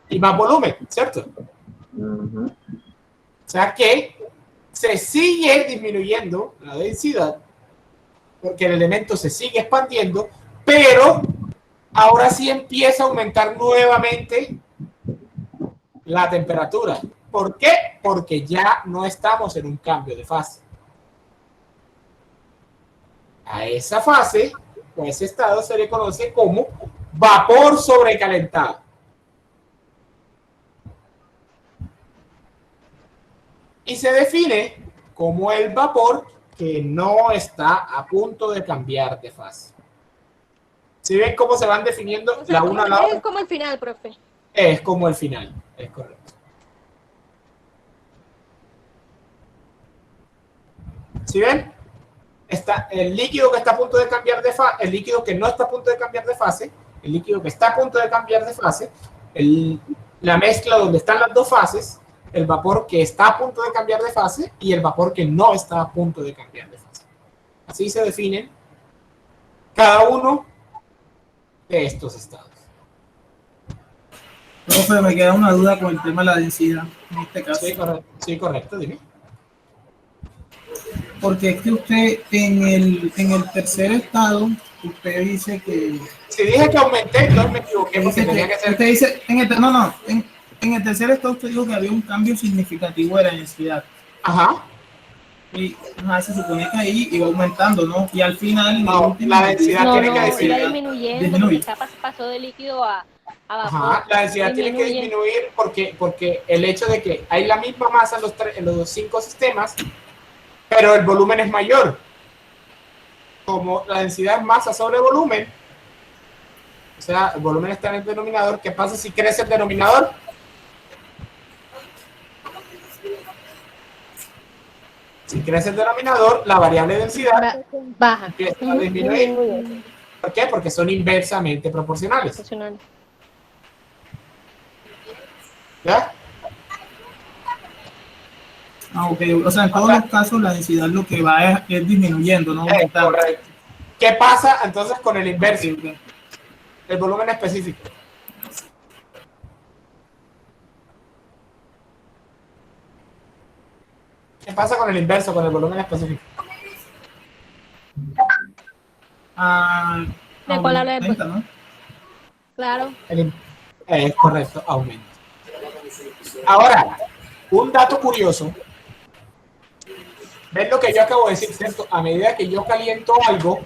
y más volumen, ¿cierto? O sea que se sigue disminuyendo la densidad porque el elemento se sigue expandiendo, pero ahora sí empieza a aumentar nuevamente la temperatura. ¿Por qué? Porque ya no estamos en un cambio de fase. A esa fase, o ese estado, se le conoce como vapor sobrecalentado. Y se define como el vapor que no está a punto de cambiar de fase. ¿Sí ven cómo se van definiendo la una a la otra? Es como el final, profe. Es como el final, es correcto. ¿Sí ven? Está el líquido que está a punto de cambiar de fase, el líquido que no está a punto de cambiar de fase, el líquido que está a punto de cambiar de fase, la mezcla donde están las dos fases, el vapor que está a punto de cambiar de fase y el vapor que no está a punto de cambiar de fase. Así se definen cada uno de estos estados. Profe, me queda una duda con el tema de la densidad, en este caso. Sí, correcto, dime. Porque es que usted en el tercer estado, usted dice que... Si dije que aumenté, no me equivoqué, porque tenía que ser... Usted dice, en el tercer estado usted dijo que había un cambio significativo de la densidad. Ajá. Y se supone que ahí iba aumentando, ¿no? Y al final... No, la densidad tiene que disminuir. Iba disminuyendo, pasó de líquido a vapor. Ajá, la densidad tiene que disminuir porque el hecho de que hay la misma masa en los 5 sistemas, pero el volumen es mayor. Como la densidad es masa sobre volumen, o sea, el volumen está en el denominador, ¿qué pasa si crece el denominador? Si crece el denominador, la variable densidad baja. Empieza a disminuir. ¿Por qué? Porque son inversamente proporcionales. ¿Ya? Ok, o sea, en todos los casos la densidad lo que va es disminuyendo, ¿no? Correcto. ¿Qué pasa entonces con el inverso? El volumen específico. ¿Qué pasa con el inverso, con el volumen específico? ¿De cuál habla después? ¿No? Claro. Es correcto, aumenta. Ahora, un dato curioso. ¿Ven lo que yo acabo de decir, cierto? A medida que yo caliento algo,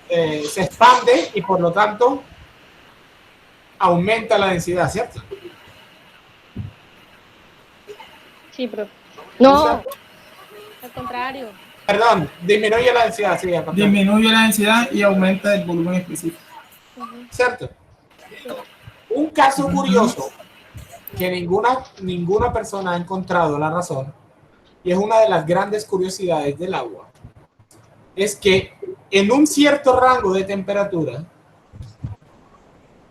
se expande y por lo tanto aumenta la densidad, ¿cierto? Sí, pero no, al contrario. Perdón, disminuye la densidad, sí. Disminuye la densidad y aumenta el volumen específico. ¿Cierto? Un caso curioso que ninguna persona ha encontrado la razón, y es una de las grandes curiosidades del agua, es que en un cierto rango de temperatura,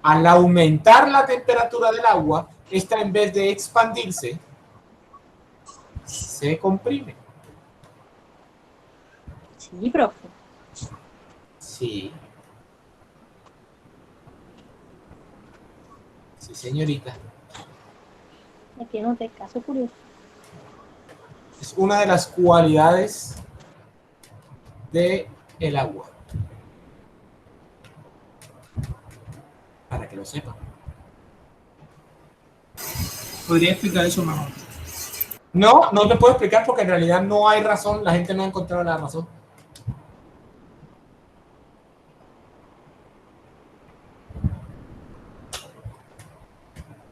al aumentar la temperatura del agua, esta en vez de expandirse, se comprime. Sí, profe. Sí. Sí, señorita. Aquí no te caso curioso. Es una de las cualidades del agua. Para que lo sepan. ¿Podría explicar eso mejor? No, no te puedo explicar porque en realidad no hay razón. La gente no ha encontrado la razón.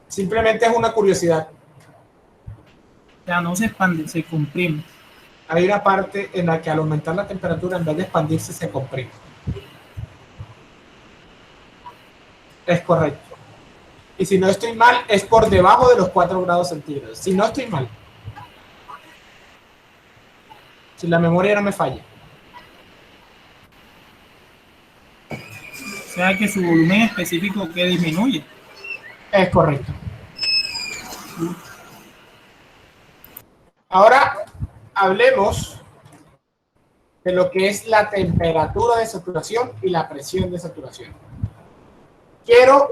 Simplemente es una curiosidad. Ya no se expande, se comprime. Hay una parte en la que al aumentar la temperatura, en vez de expandirse, se comprime. Es correcto. Y si no estoy mal, es por debajo de los 4 grados centígrados. Si no estoy mal. Si la memoria no me falla. O sea que su volumen específico que disminuye. Es correcto. Ahora hablemos de lo que es la temperatura de saturación y la presión de saturación. Quiero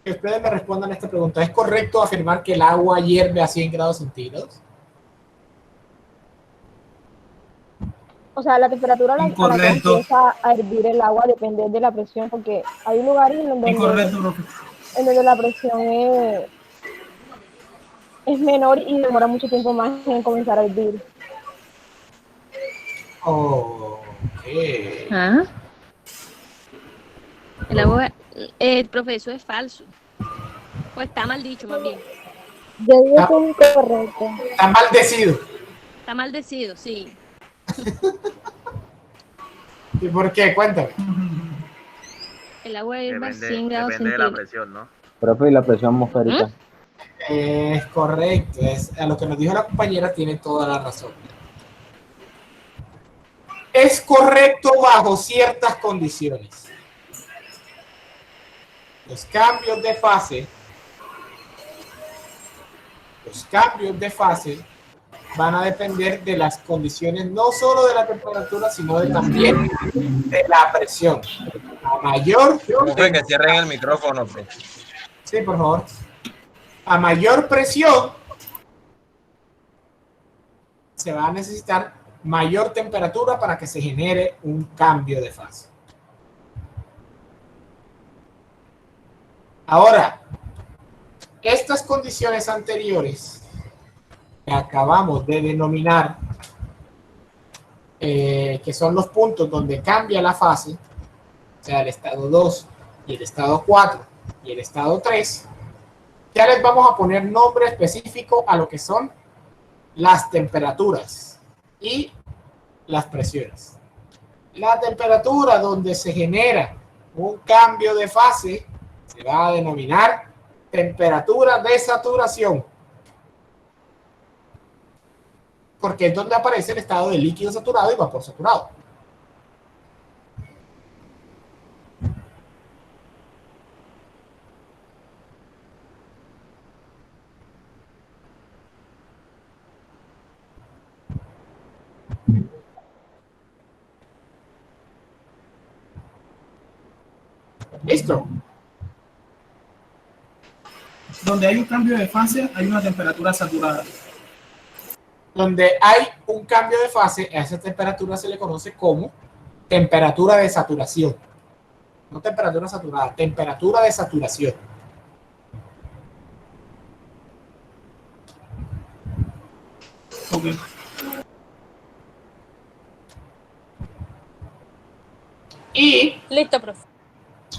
que ustedes me respondan a esta pregunta. ¿Es correcto afirmar que el agua hierve a 100 grados centígrados? O sea, la temperatura a la que empieza a hervir el agua depende de la presión, porque hay lugares en donde la presión es menor y demora mucho tiempo más en comenzar a hervir. Okay. ¿Ah? El agua, profesor, es falso. Pues está mal dicho, más bien. Yo digo que es incorrecto. Está maldecido. Está maldecido, sí. ¿Y por qué? Cuéntame. El agua hierve a 100 Depende grados de centígrados. la presión, ¿no? Profe, ¿y la presión atmosférica? Es correcto. A lo que nos dijo la compañera tiene toda la razón. Es correcto bajo ciertas condiciones. Los cambios de fase van a depender de las condiciones, no solo de la temperatura, sino también de la presión. A mayor... Que cierren el micrófono. Sí, por favor. A mayor presión, se va a necesitar mayor temperatura para que se genere un cambio de fase. Ahora, estas condiciones anteriores que acabamos de denominar, que son los puntos donde cambia la fase, o sea, el estado 2 y el estado 4 y el estado 3, ya les vamos a poner nombre específico a lo que son las temperaturas y las presiones. La temperatura donde se genera un cambio de fase se va a denominar temperatura de saturación, porque es donde aparece el estado de líquido saturado y vapor saturado. ¿Listo? Donde hay un cambio de fase, hay una temperatura saturada. Donde hay un cambio de fase, a esa temperatura se le conoce como temperatura de saturación. No temperatura saturada, temperatura de saturación. Okay. Y... Listo, profe.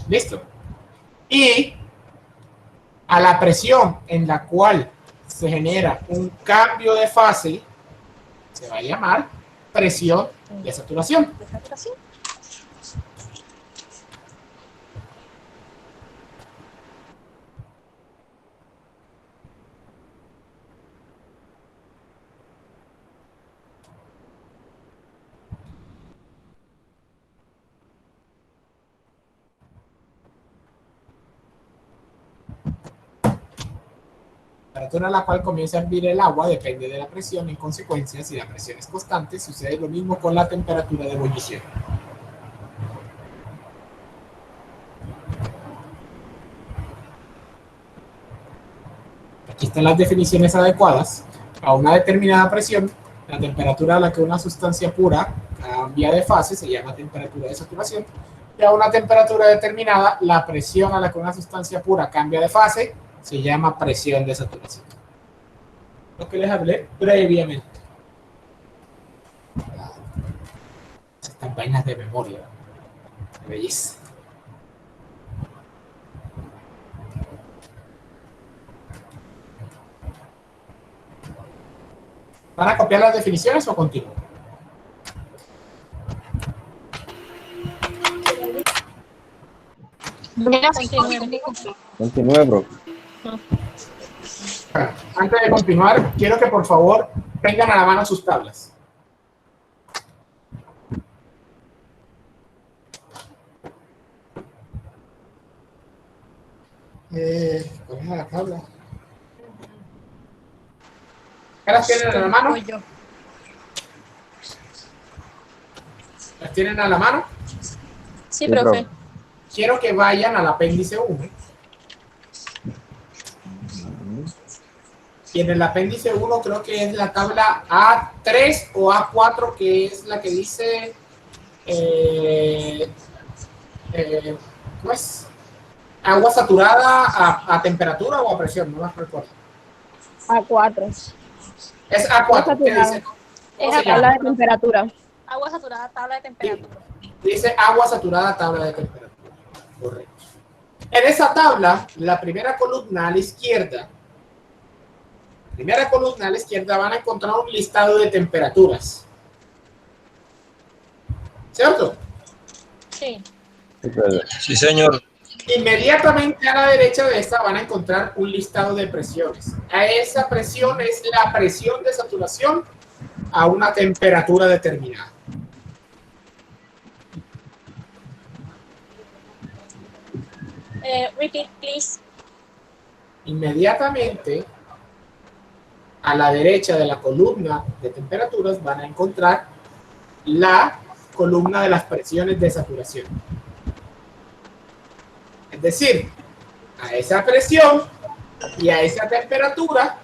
Listo. Y a la presión en la cual se genera un cambio de fase se va a llamar presión de saturación. La temperatura a la cual comienza a hervir el agua depende de la presión. En consecuencia, si la presión es constante, sucede lo mismo con la temperatura de ebullición. Aquí están las definiciones adecuadas. A una determinada presión, la temperatura a la que una sustancia pura cambia de fase se llama temperatura de saturación. Y a una temperatura determinada, la presión a la que una sustancia pura cambia de fase se llama presión de saturación. Lo que les hablé previamente. Estas vainas de memoria. Qué belleza. ¿Van a copiar las definiciones o continúo? Continúe, bro. Antes de continuar, quiero que por favor tengan a la mano sus tablas. ¿Cuál es la tabla? ¿Qué las tienen a la mano? ¿Las tienen a la mano? Sí, profe. Quiero que vayan al apéndice 1. Y en el apéndice 1 creo que es la tabla A3 o A4, que es la que dice ¿cómo es? Agua saturada a temperatura o a presión, no me recuerdo. A4. Es A4. ¿Qué dice? Es la tabla de temperatura. Agua saturada, tabla de temperatura. Dice agua saturada, tabla de temperatura. Correcto. En esa tabla, la primera columna a la izquierda, van a encontrar un listado de temperaturas. ¿Cierto? Sí. Sí, señor. Inmediatamente a la derecha de esta van a encontrar un listado de presiones. A esa presión es la presión de saturación a una temperatura determinada. Repeat, please. Inmediatamente a la derecha de la columna de temperaturas van a encontrar la columna de las presiones de saturación. Es decir, a esa presión y a esa temperatura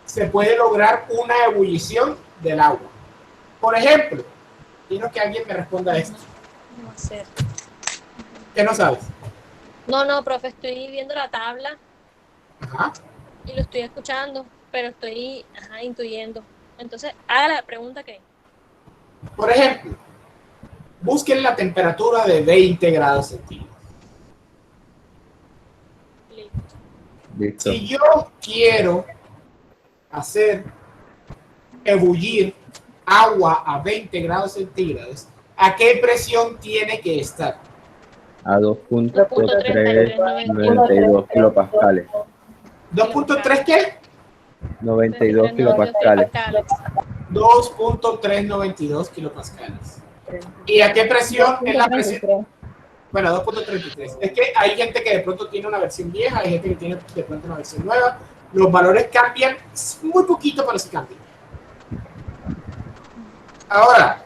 se puede lograr una ebullición del agua. Por ejemplo, quiero que alguien me responda a esto. No sé. ¿Qué no sabes? No, profe, estoy viendo la tabla. Ajá. Y lo estoy escuchando, pero estoy intuyendo. Entonces, haga la pregunta que... Por ejemplo, busquen la temperatura de 20 grados centígrados. Listo. Si yo quiero hacer ebullir agua a 20 grados centígrados, ¿a qué presión tiene que estar? A 2.392 kilopascales. ¿2.3 qué? 92 kilopascales. 2.392 kilopascales. ¿Y a qué presión es la presión? Bueno, 2.33. Es que hay gente que de pronto tiene una versión vieja, hay gente que tiene de pronto una versión nueva. Los valores cambian muy poquito, pero sí cambian. Ahora,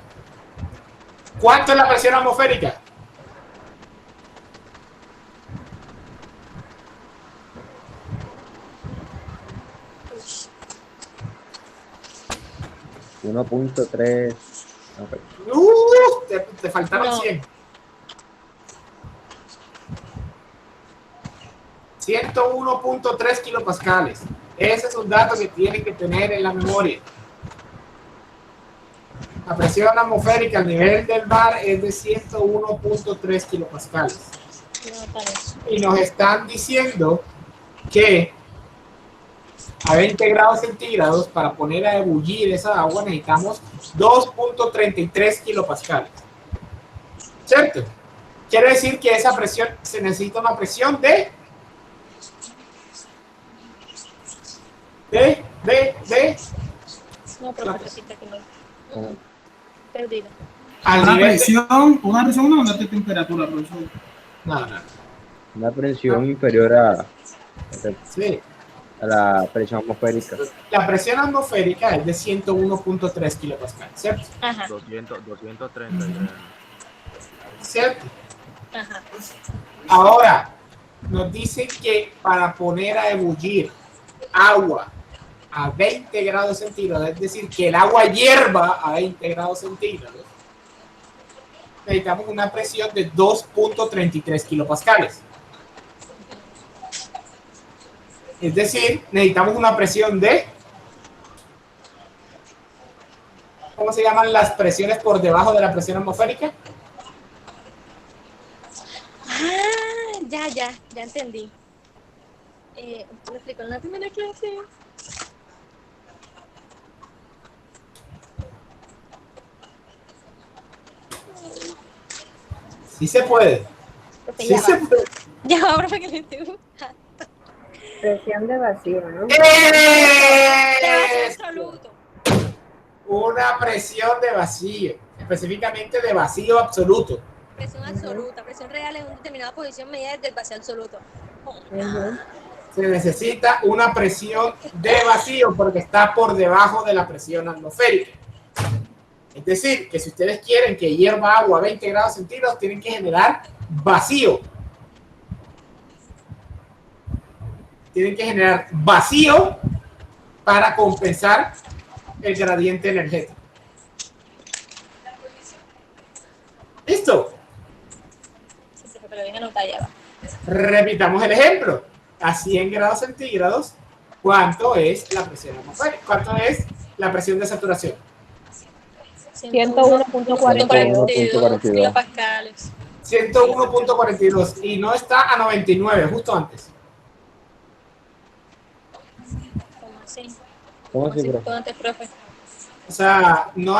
¿cuánto es la presión atmosférica? $1.3. Te faltaron 100. 101.3 kilopascales. Ese es un dato que tienen que tener en la memoria. La presión atmosférica al nivel del mar es de 101.3 kilopascales. Y nos están diciendo que a 20 grados centígrados, para poner a ebullir esa agua, necesitamos 2.33 kilopascales. ¿Cierto? Quiere decir que esa presión, se necesita una presión de No, pero necesita que no. Perdido. Una presión, una mandar de temperatura, profesor. No. Una presión inferior a, sí, a la presión atmosférica. La presión atmosférica es de 101.3 kilopascales, ¿cierto? Ajá. 230. ¿Cierto? Ajá. Ahora, nos dicen que para poner a ebullir agua a 20 grados centígrados, es decir, que el agua hierva a 20 grados centígrados, necesitamos una presión de 2.33 kilopascales. Es decir, necesitamos una presión de... ¿Cómo se llaman las presiones por debajo de la presión atmosférica? Ya entendí. Lo explico en la primera clase. Sí se puede. Sí se puede. Ya, ahora que le estoy buscando. Presión de vacío, ¿no? De vacío absoluto. Una presión de vacío, específicamente de vacío absoluto. Presión absoluta. Presión real en una determinada posición medida desde el vacío absoluto. Se necesita una presión de vacío porque está por debajo de la presión atmosférica. Es decir, que si ustedes quieren que hierva agua a 20 grados centígrados, tienen que generar vacío. Tienen que generar vacío para compensar el gradiente energético. ¿Listo? Pero bien anotada ya va. Repitamos el ejemplo. A 100 grados centígrados, ¿cuánto es la presión atmosférica? ¿Cuánto es la presión de saturación? 101.42 kilopascales. 101.42 y no está a 99, justo antes. ¿Cómo así, justo antes, profe? O sea, no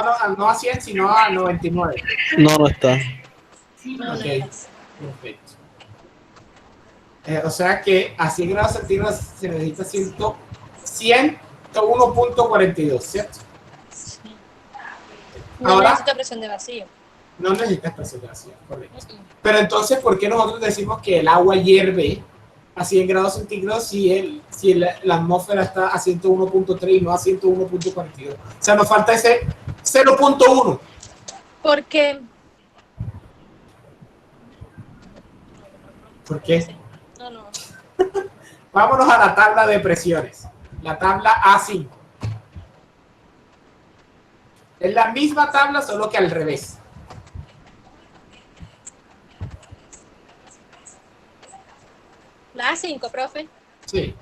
a 100, sino a 99. No está. Ok, perfecto. O sea que a 100 grados centígrados se necesita 101.42, ¿cierto? No Ahora, necesita presión de vacío. No necesitas presión de vacío, correcto. Pero entonces, ¿por qué nosotros decimos que el agua hierve a 100 grados centígrados si la atmósfera está a 101.3 y no a 101.42? O sea, nos falta ese 0.1. ¿Por qué? ¿Por qué? No. Vámonos a la tabla de presiones. La tabla A5. Es la misma tabla, solo que al revés. La A5, profe. Sí.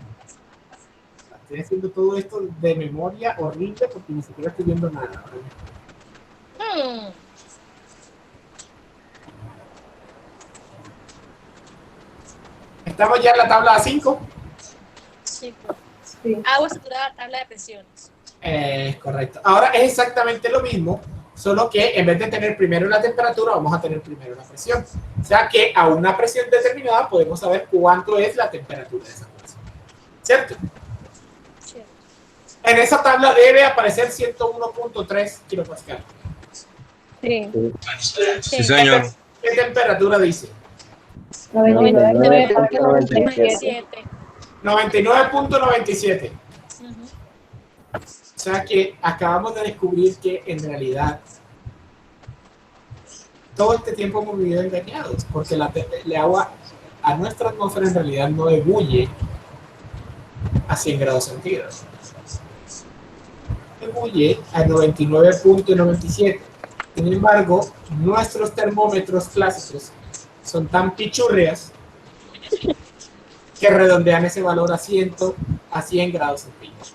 Estoy haciendo todo esto de memoria horrible porque ni siquiera estoy viendo nada. ¿Estamos ya en la tabla A5? Sí. Agua saturada, tabla de presiones. Correcto. Ahora es exactamente lo mismo, solo que en vez de tener primero la temperatura, vamos a tener primero la presión. O sea que a una presión determinada podemos saber cuánto es la temperatura de esa presión. ¿Cierto? Sí. En esa tabla debe aparecer 101.3 kilopascal. Sí. Sí, señor. ¿Qué temperatura dice? 99.97. 99.97. O sea que acabamos de descubrir que en realidad todo este tiempo hemos vivido engañados, porque el agua a nuestra atmósfera en realidad no ebulle a 100 grados centígrados. Ebulle a 99.97. Sin embargo, nuestros termómetros clásicos son tan pichurrias que redondean ese valor a 100 grados centígrados.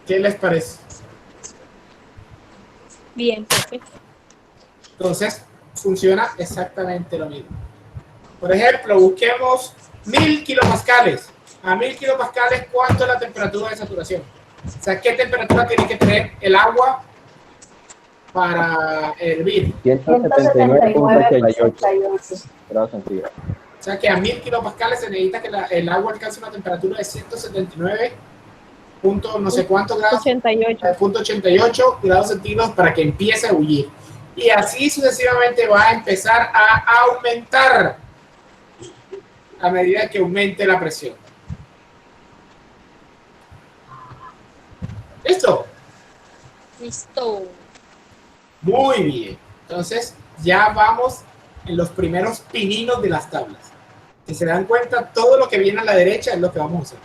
¿Qué les parece? Bien, perfecto. Entonces, funciona exactamente lo mismo. Por ejemplo, busquemos 1000 kilopascales. A 1000 kilopascales, ¿cuánto es la temperatura de saturación? O sea, ¿qué temperatura tiene que tener el agua para hervir? 179.88 grados centígrados. O sea, que a 1000 kilopascales se necesita que el agua alcance una temperatura de 179 punto no sé cuántos grados, 88 grados centígrados para que empiece a ebullir. Y así sucesivamente va a empezar a aumentar a medida que aumente la presión. ¿Listo? Listo. Muy bien. Entonces, ya vamos en los primeros pininos de las tablas. Si se dan cuenta, todo lo que viene a la derecha es lo que vamos a usar.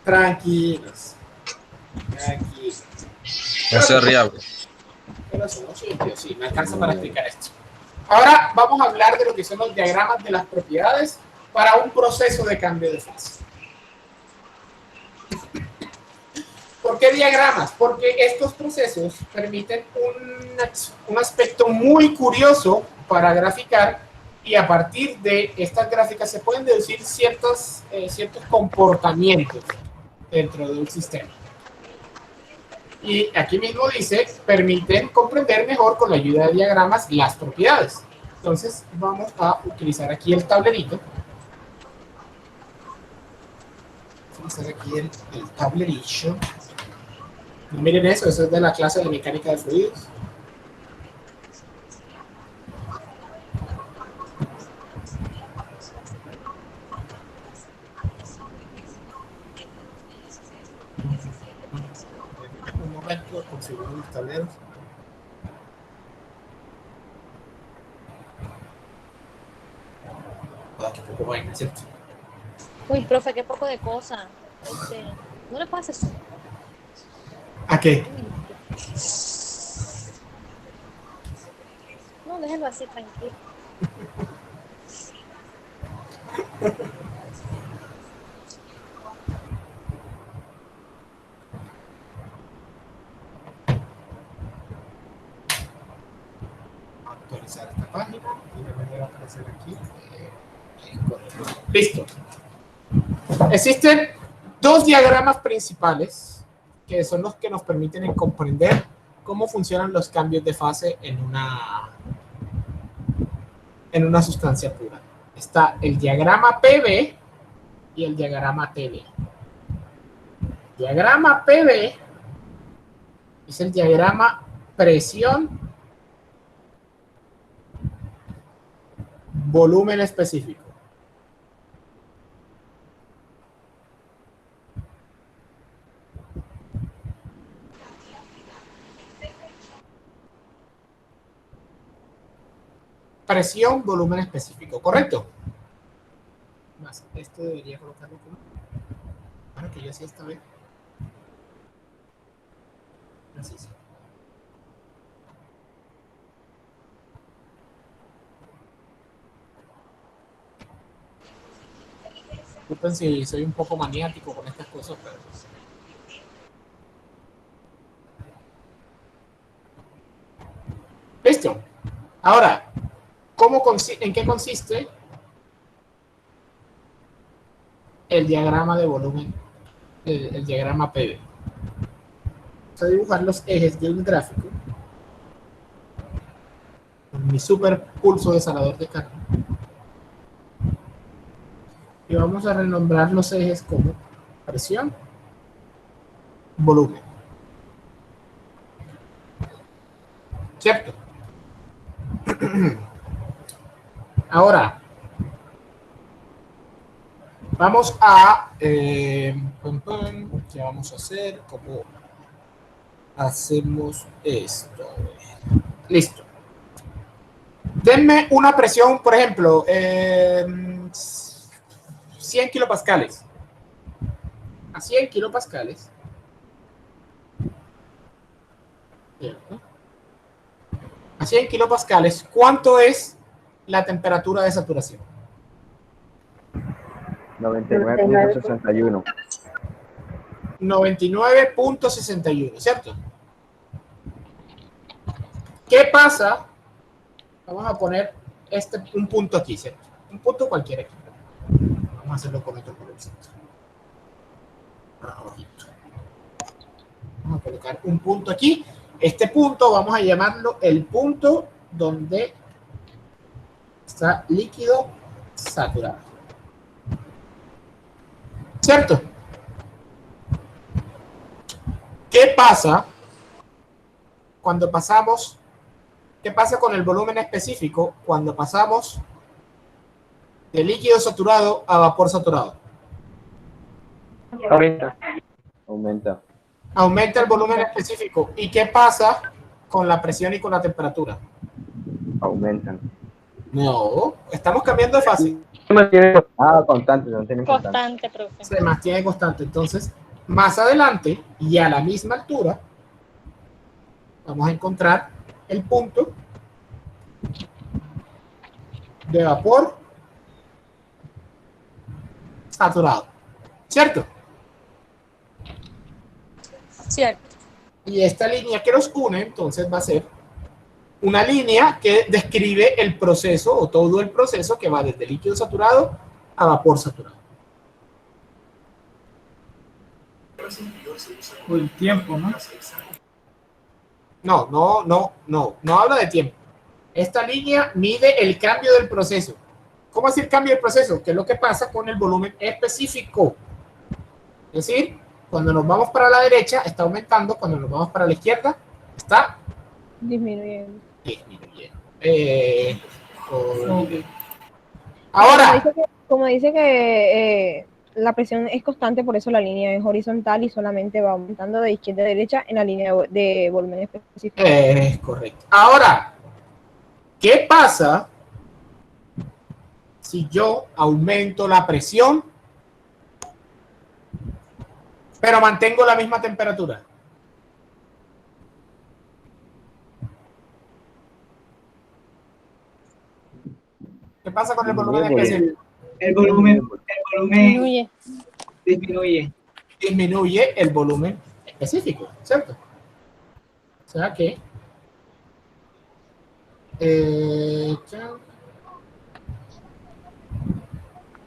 Tranquilos. Tranquilos. No se ría. Sí, me alcanza para explicar esto. Ahora vamos a hablar de lo que son los diagramas de las propiedades para un proceso de cambio de fase. ¿Por qué diagramas? Porque estos procesos permiten un aspecto muy curioso para graficar, y a partir de estas gráficas se pueden deducir ciertos comportamientos dentro de un sistema. Y aquí mismo dice, permiten comprender mejor con la ayuda de diagramas las propiedades. Entonces vamos a utilizar aquí el tablerito. Vamos a utilizar aquí el tablerillo. Miren eso es de la clase de mecánica de fluidos. Un momento, configuro los tableros. Qué poco vaina, ¿cierto? Uy, profe, qué poco de cosas. No le pases. ¿A qué? No, déjelo así, tranquilo. Actualizar esta página y me va a aparecer aquí. Listo. Existen dos diagramas principales que son los que nos permiten comprender cómo funcionan los cambios de fase en una sustancia pura. Está el diagrama PV y el diagrama TB. Diagrama PV es el diagrama presión, volumen específico. Presión, volumen específico, ¿correcto? Más, esto debería colocarlo como... Ahora que yo hacía esta vez. Así sí. Disculpen si soy un poco maniático con estas cosas, pero... Listo. Ahora, ¿en qué consiste el diagrama de volumen, el diagrama PV? Vamos a dibujar los ejes de un gráfico con mi super pulso desalador de carga. Y vamos a renombrar los ejes como presión, volumen. ¿Cierto? Ahora, vamos a... ¿qué vamos a hacer? ¿Cómo hacemos esto? Listo. Denme una presión, por ejemplo, 100 kilopascales. A 100 kilopascales. ¿Cierto? A 100 kilopascales, ¿cuánto es la temperatura de saturación? 99.61. 99.61, ¿cierto? ¿Qué pasa? Vamos a poner un punto aquí, ¿cierto? Un punto cualquiera aquí. Vamos a hacerlo con otro colorcito. Vamos a colocar un punto aquí. Este punto vamos a llamarlo el punto donde está líquido saturado. ¿Cierto? ¿Qué pasa cuando pasamos? ¿Qué pasa con el volumen específico cuando pasamos de líquido saturado a vapor saturado? Aumenta. Aumenta el volumen específico. ¿Y qué pasa con la presión y con la temperatura? Aumentan. No, estamos cambiando de fase. Constante, no tienen constante, profe. Se mantiene constante. Entonces, más adelante y a la misma altura, vamos a encontrar el punto de vapor saturado. ¿Cierto? Cierto. Y esta línea que los une, entonces va a ser una línea que describe el proceso o todo el proceso que va desde líquido saturado a vapor saturado. O el tiempo, ¿no? No habla de tiempo. Esta línea mide el cambio del proceso. ¿Cómo es el cambio del proceso? ¿Qué es lo que pasa con el volumen específico? Es decir, cuando nos vamos para la derecha está aumentando, cuando nos vamos para la izquierda está disminuyendo. Ahora, como dice que la presión es constante, por eso la línea es horizontal y solamente va aumentando de izquierda a derecha en la línea de volumen específico. Es correcto. Ahora, ¿qué pasa si yo aumento la presión, pero mantengo la misma temperatura? ¿Qué pasa con el volumen específico? El volumen disminuye. Disminuye el volumen específico, ¿cierto? O sea que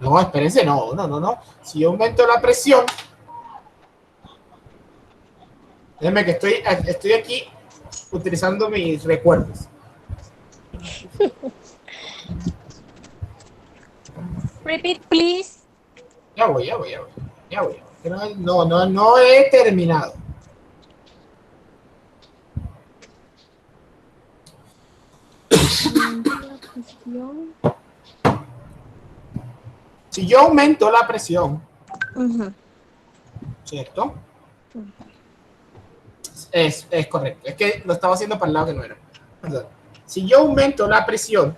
no, espérense, no. Si yo aumento la presión, déjenme que estoy aquí utilizando mis recuerdos. Repeat, please. Ya voy. No he terminado. Si yo aumento la presión, ¿cierto? Es correcto. Es que lo estaba haciendo para el lado que no era. Perdón. Si yo aumento la presión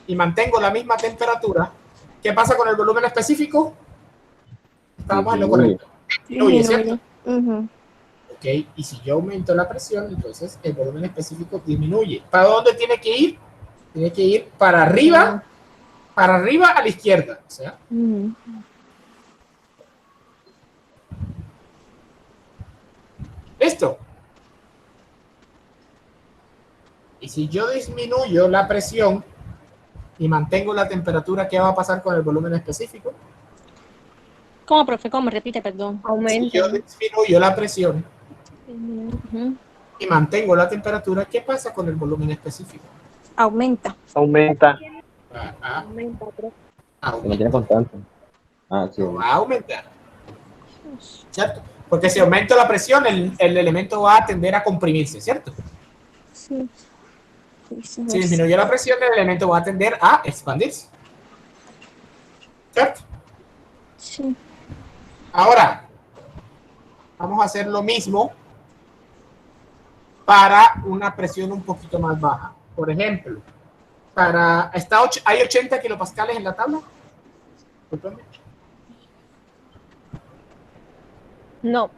y mantengo la misma temperatura, ¿qué pasa con el volumen específico? Estábamos en lo correcto. Disminuye, ¿cierto? Ok, y si yo aumento la presión, entonces el volumen específico disminuye. ¿Para dónde tiene que ir? Tiene que ir para arriba a la izquierda. O sea, ¿listo? Y si yo disminuyo la presión y mantengo la temperatura, ¿qué va a pasar con el volumen específico? ¿Cómo, profe? ¿Cómo? Repite, perdón. Si yo disminuyo la presión y mantengo la temperatura, ¿qué pasa con el volumen específico? Aumenta. Aumenta. Se mantiene constante. Sí. Va a aumentar. ¿Cierto? Porque si aumento la presión, el elemento va a tender a comprimirse, ¿cierto? Sí. Si disminuye la presión, el elemento va a tender a expandirse. ¿Cierto? Sí. Ahora, vamos a hacer lo mismo para una presión un poquito más baja. Por ejemplo, ¿hay 80 kilopascales en la tabla? No.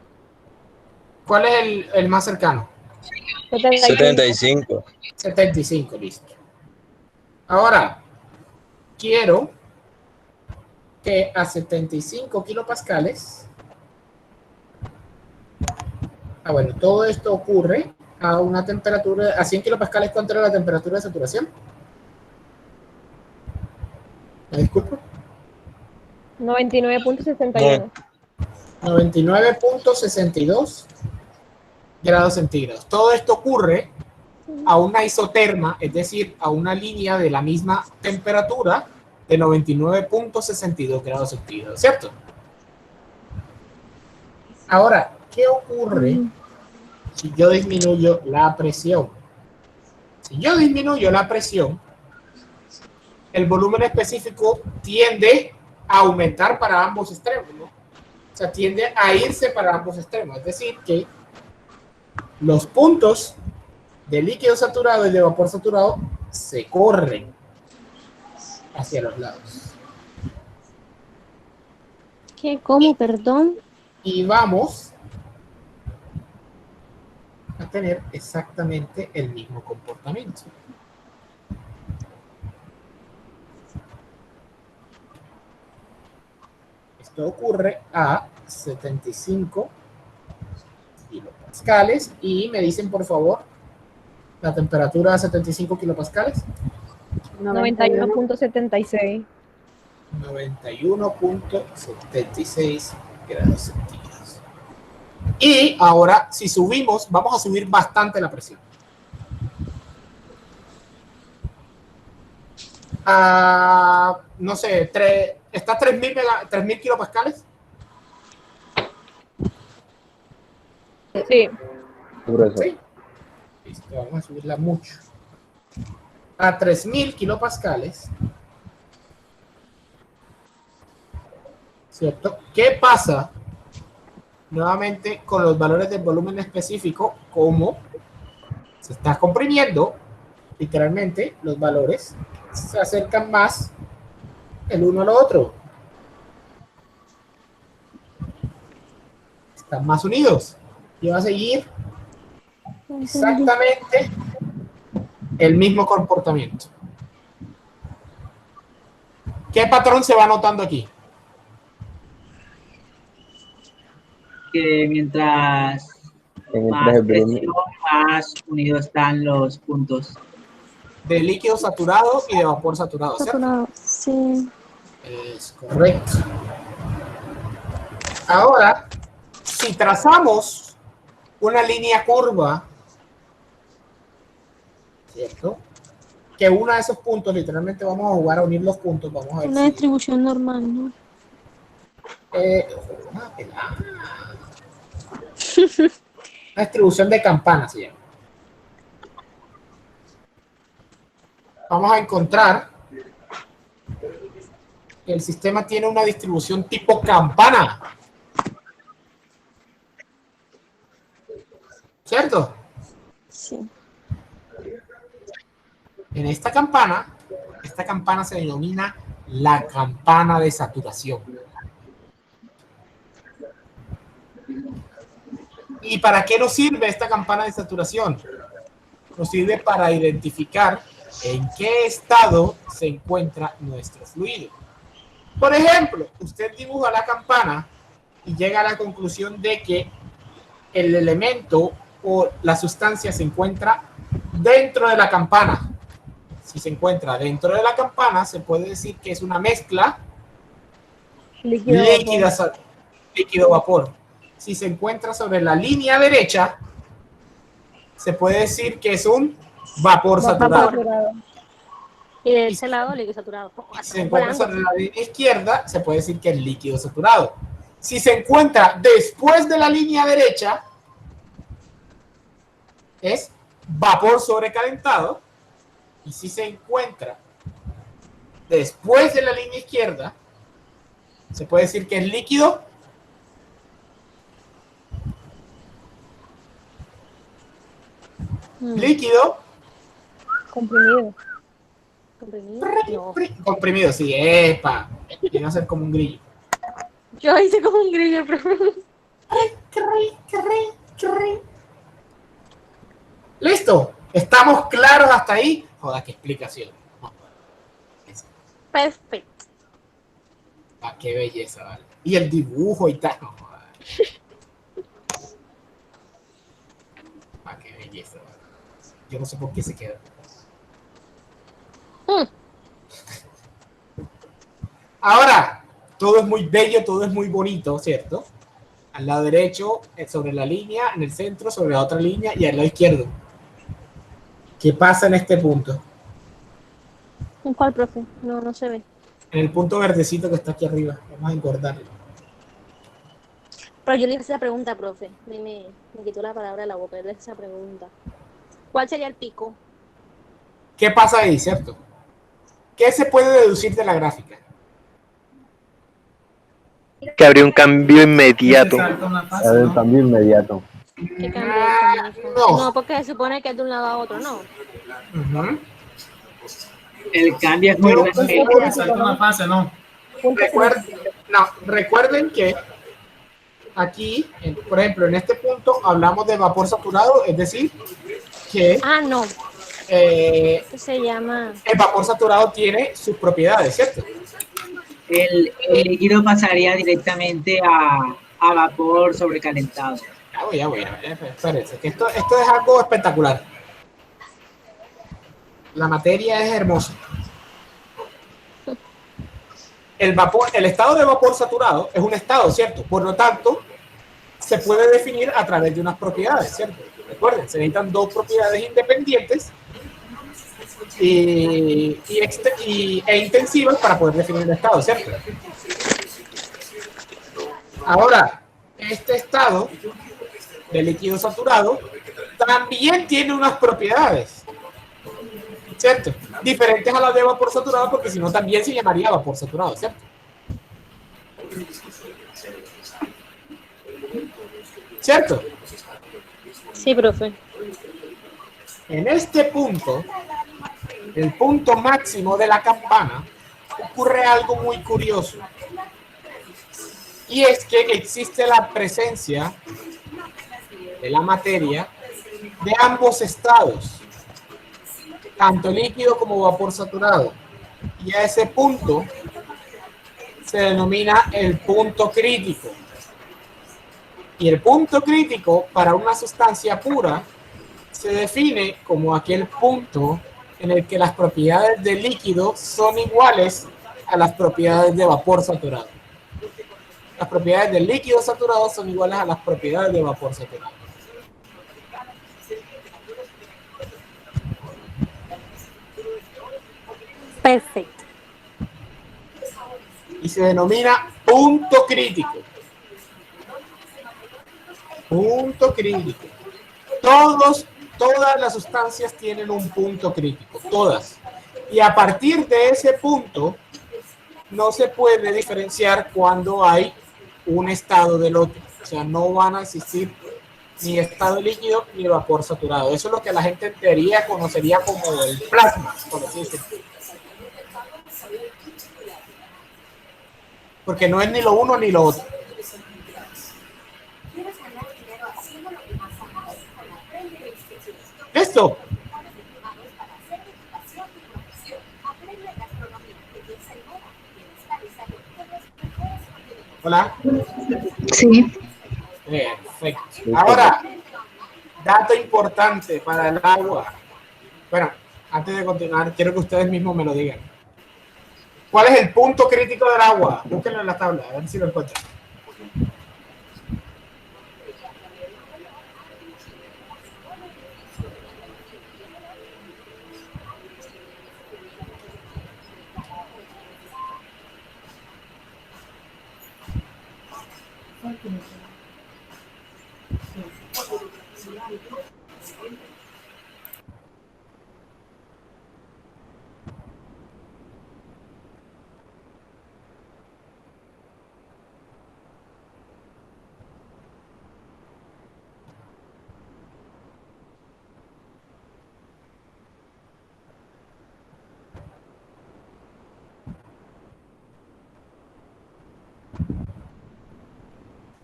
¿Cuál es el más cercano? 75. 75, listo. Ahora, quiero que a 75 kilopascales, bueno, todo esto ocurre a una temperatura, a 100 kilopascales, ¿cuánto era la temperatura de saturación? ¿Me disculpo? 99.61. 99.62 grados centígrados. Todo esto ocurre a una isoterma, es decir, a una línea de la misma temperatura de 99.62 grados centígrados, ¿cierto? Ahora, ¿qué ocurre si yo disminuyo la presión? Si yo disminuyo la presión, el volumen específico tiende a aumentar para ambos extremos, ¿no? O sea, tiende a irse para ambos extremos. Es decir, que los puntos de líquido saturado y de vapor saturado se corren hacia los lados. ¿Qué? ¿Cómo? Perdón. Y vamos a tener exactamente el mismo comportamiento. Esto ocurre a 75 kilopascales y me dicen, por favor, la temperatura a 75 kilopascales. 91.76. 91.76 grados centígrados. Y ahora, si subimos, vamos a subir bastante la presión. No sé, ¿está 3000 kilopascales? Sí. Sí. Listo, vamos a subirla mucho. A 3000 kilopascales. ¿Cierto? ¿Qué pasa nuevamente con los valores del volumen específico? Como se está comprimiendo, literalmente los valores se acercan más el uno al otro. Están más unidos. Y va a seguir exactamente el mismo comportamiento. ¿Qué patrón se va notando aquí? Que mientras más presión, más unidos están los puntos. De líquido saturado y de vapor saturado, ¿cierto? Saturado, sí. Es correcto. Ahora, si trazamos una línea curva, ¿cierto? Que uno de esos puntos, literalmente vamos a jugar a unir los puntos, vamos a ver Una distribución normal, ¿no? Una distribución de campana se llama. Vamos a encontrar que el sistema tiene una distribución tipo campana. ¿Cierto? Sí. En esta campana se denomina la campana de saturación. ¿Y para qué nos sirve esta campana de saturación? Nos sirve para identificar en qué estado se encuentra nuestro fluido. Por ejemplo, usted dibuja la campana y llega a la conclusión de que el elemento o la sustancia se encuentra dentro de la campana. Si se encuentra dentro de la campana, se puede decir que es una mezcla líquido-vapor. Si se encuentra sobre la línea derecha, se puede decir que es un vapor saturado. Y de ese lado, líquido saturado. Si se encuentra sobre la línea izquierda, se puede decir que es líquido saturado. Si se encuentra después de la línea derecha, es vapor sobrecalentado. Y si se encuentra después de la línea izquierda, se puede decir que es líquido comprimido. Comprimido, sí, epa. Viene a ser como un grillo. Yo hice como un grillo, pero... Listo. ¿Estamos claros hasta ahí? Joder, qué explicación. Perfecto. Ah, qué belleza, vale. Y el dibujo y tal. No, ah, qué belleza, vale. Yo no sé por qué se queda. Ahora, todo es muy bello, todo es muy bonito, ¿cierto? Al lado derecho, sobre la línea, en el centro, sobre la otra línea y al lado izquierdo. ¿Qué pasa en este punto? ¿En cuál, profe? No se ve. En el punto verdecito que está aquí arriba. Vamos a engordarlo. Pero yo le hice esa pregunta, profe. Me quitó la palabra de la boca. Le hice esa pregunta. ¿Cuál sería el pico? ¿Qué pasa ahí, cierto? ¿Qué se puede deducir de la gráfica? Que habría un cambio inmediato. Un cambio inmediato. ¿Qué cambio? No, porque se supone que es de un lado a otro, ¿no? El cambio es muy grande. Una fase, ¿no? Recuerden que aquí, por ejemplo, en este punto hablamos de vapor saturado, es decir, que no. Se llama... El vapor saturado tiene sus propiedades, ¿cierto? El líquido pasaría directamente a vapor sobrecalentado. Ya voy. Espérense, que esto es algo espectacular. La materia es hermosa. El estado de vapor saturado es un estado, ¿cierto? Por lo tanto, se puede definir a través de unas propiedades, ¿cierto? Recuerden, se necesitan dos propiedades independientes e intensivas para poder definir el estado, ¿cierto? Ahora, este estado de líquido saturado también tiene unas propiedades, ¿cierto? Diferentes a las de vapor saturado, porque si no también se llamaría vapor saturado, ¿cierto? ¿Cierto? Sí, profe. En este punto, el punto máximo de la campana, ocurre algo muy curioso. Y es que existe la presencia de la materia de ambos estados, tanto líquido como vapor saturado. Y a ese punto se denomina el punto crítico. Y el punto crítico para una sustancia pura se define como aquel punto en el que las propiedades del líquido son iguales a las propiedades de vapor saturado. Las propiedades del líquido saturado son iguales a las propiedades de vapor saturado. Perfecto. Y se denomina punto crítico. Punto crítico. Todas las sustancias tienen un punto crítico, todas. Y a partir de ese punto no se puede diferenciar cuando hay un estado del otro. O sea, no van a existir ni estado líquido ni vapor saturado. Eso es lo que la gente en teoría conocería como el plasma, por así decirlo. Porque no es ni lo uno ni lo otro. ¿Listo? Hola. Sí. Perfecto. Ahora, dato importante para el agua. Bueno, antes de continuar, quiero que ustedes mismos me lo digan. ¿Cuál es el punto crítico del agua? Búsquenlo en la tabla, a ver si lo encuentran.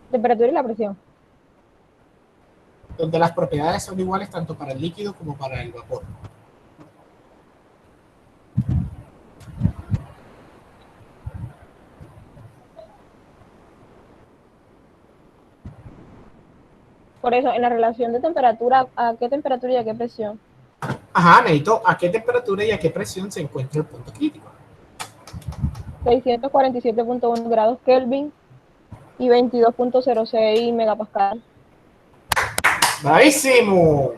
Temperatura y la presión. Donde las propiedades son iguales tanto para el líquido como para el vapor. Por eso, en la relación de temperatura, ¿a qué temperatura y a qué presión? Ajá, necesito a qué temperatura y a qué presión se encuentra el punto crítico. 647.1 grados Kelvin y 22.06 megapascal. ¡Bravísimo!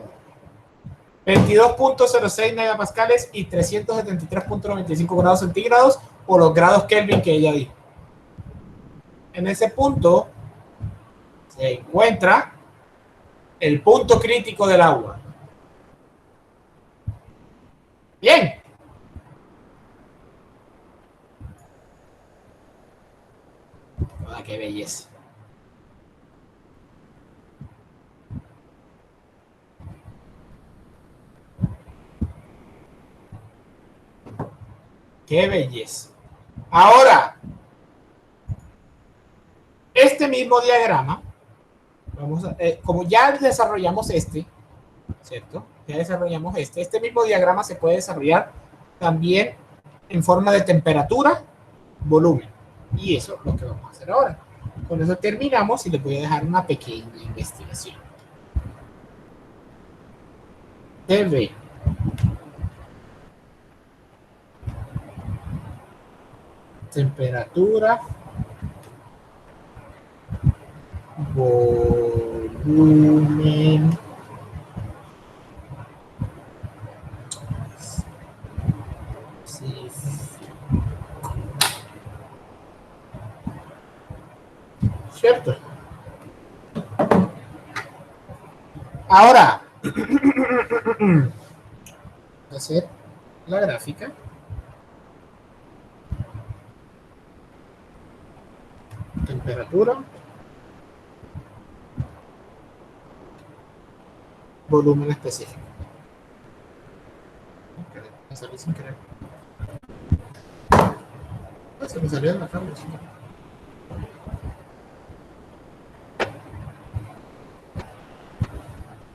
22.06 megapascales y 373.95 grados centígrados o los grados Kelvin que ella dijo. En ese punto se encuentra el punto crítico del agua. Bien. Ah, qué belleza. Qué belleza. Ahora, este mismo diagrama, vamos a, como ya desarrollamos este, ¿cierto? Ya desarrollamos este mismo diagrama se puede desarrollar también en forma de temperatura, volumen. Y eso es lo que vamos a hacer ahora. Con eso terminamos y les voy a dejar una pequeña investigación. TV. Temperatura, volumen ¿cierto? Ahora voy a hacer la gráfica. Temperatura, volumen específico. Me salí sin querer. Se me salió de la cámara.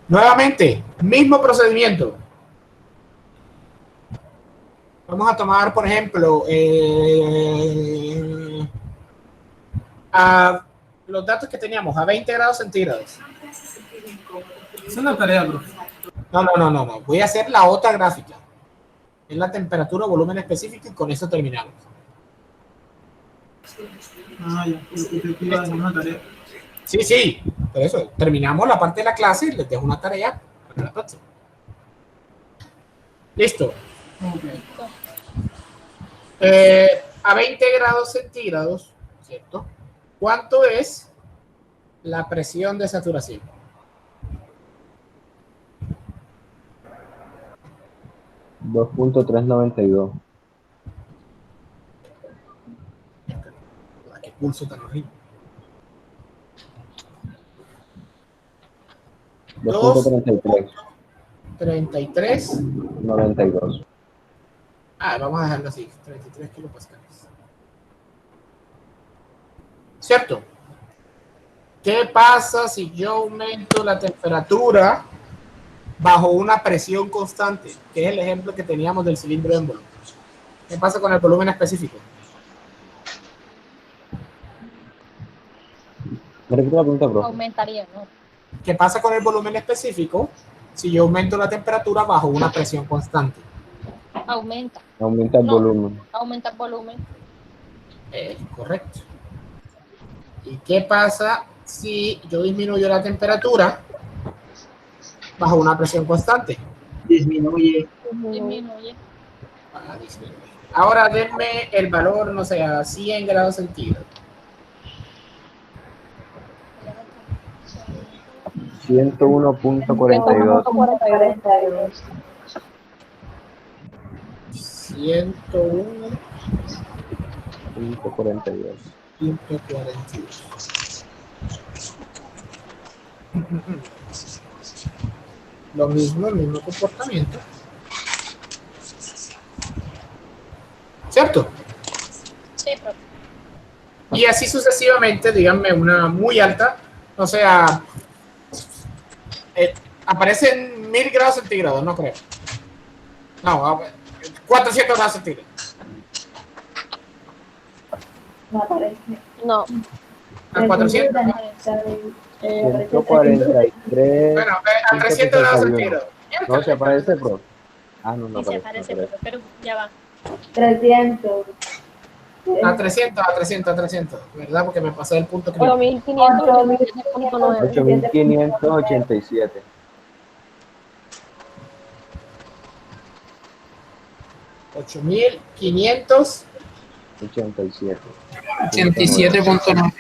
Nuevamente, mismo procedimiento. Vamos a tomar, por ejemplo, a los datos que teníamos a 20 grados centígrados. Esa es la tarea, bro. No. Voy a hacer la otra gráfica. Es la temperatura, volumen específico y con eso terminamos. Ah, ya. Yo te iba a dejar una tarea. Sí. Por eso, terminamos la parte de la clase y les dejo una tarea para la próxima. Listo. Okay. A 20 grados centígrados, ¿cierto? ¿Cuánto es la presión de saturación? $2.392. ¿Qué pulso tan horrible? 2.33. 33. 92. Vamos a dejarlo así, 33 kilopascales. ¿Cierto? ¿Qué pasa si yo aumento la temperatura bajo una presión constante? Que es el ejemplo que teníamos del cilindro émbolo. ¿Qué pasa con el volumen específico? Me repito la pregunta, bro. Aumentaría, ¿no? ¿Qué pasa con el volumen específico si yo aumento la temperatura bajo una presión constante? Aumenta. Aumenta el volumen. Aumenta el volumen. Correcto. ¿Y qué pasa si yo disminuyo la temperatura bajo una presión constante? Disminuye. Disminuye. Ahora denme el valor, no sé, a 100 grados centígrados. 101.42. 101.42. Lo mismo, el mismo comportamiento. ¿Cierto? Sí, profe. Y así sucesivamente, díganme una muy alta, o sea, aparece en 1000 grados centígrados, no creo. No, 400 grados centígrados. No aparece. No. ¿A 400? 143. Bueno, a 300 grados centígrados. No, se aparece, bro. No Sí, se parece, profe, pero ya va. 300. A 300, ¿verdad? Porque me pasé el punto crítico. 8.587. 8.587. 87.9.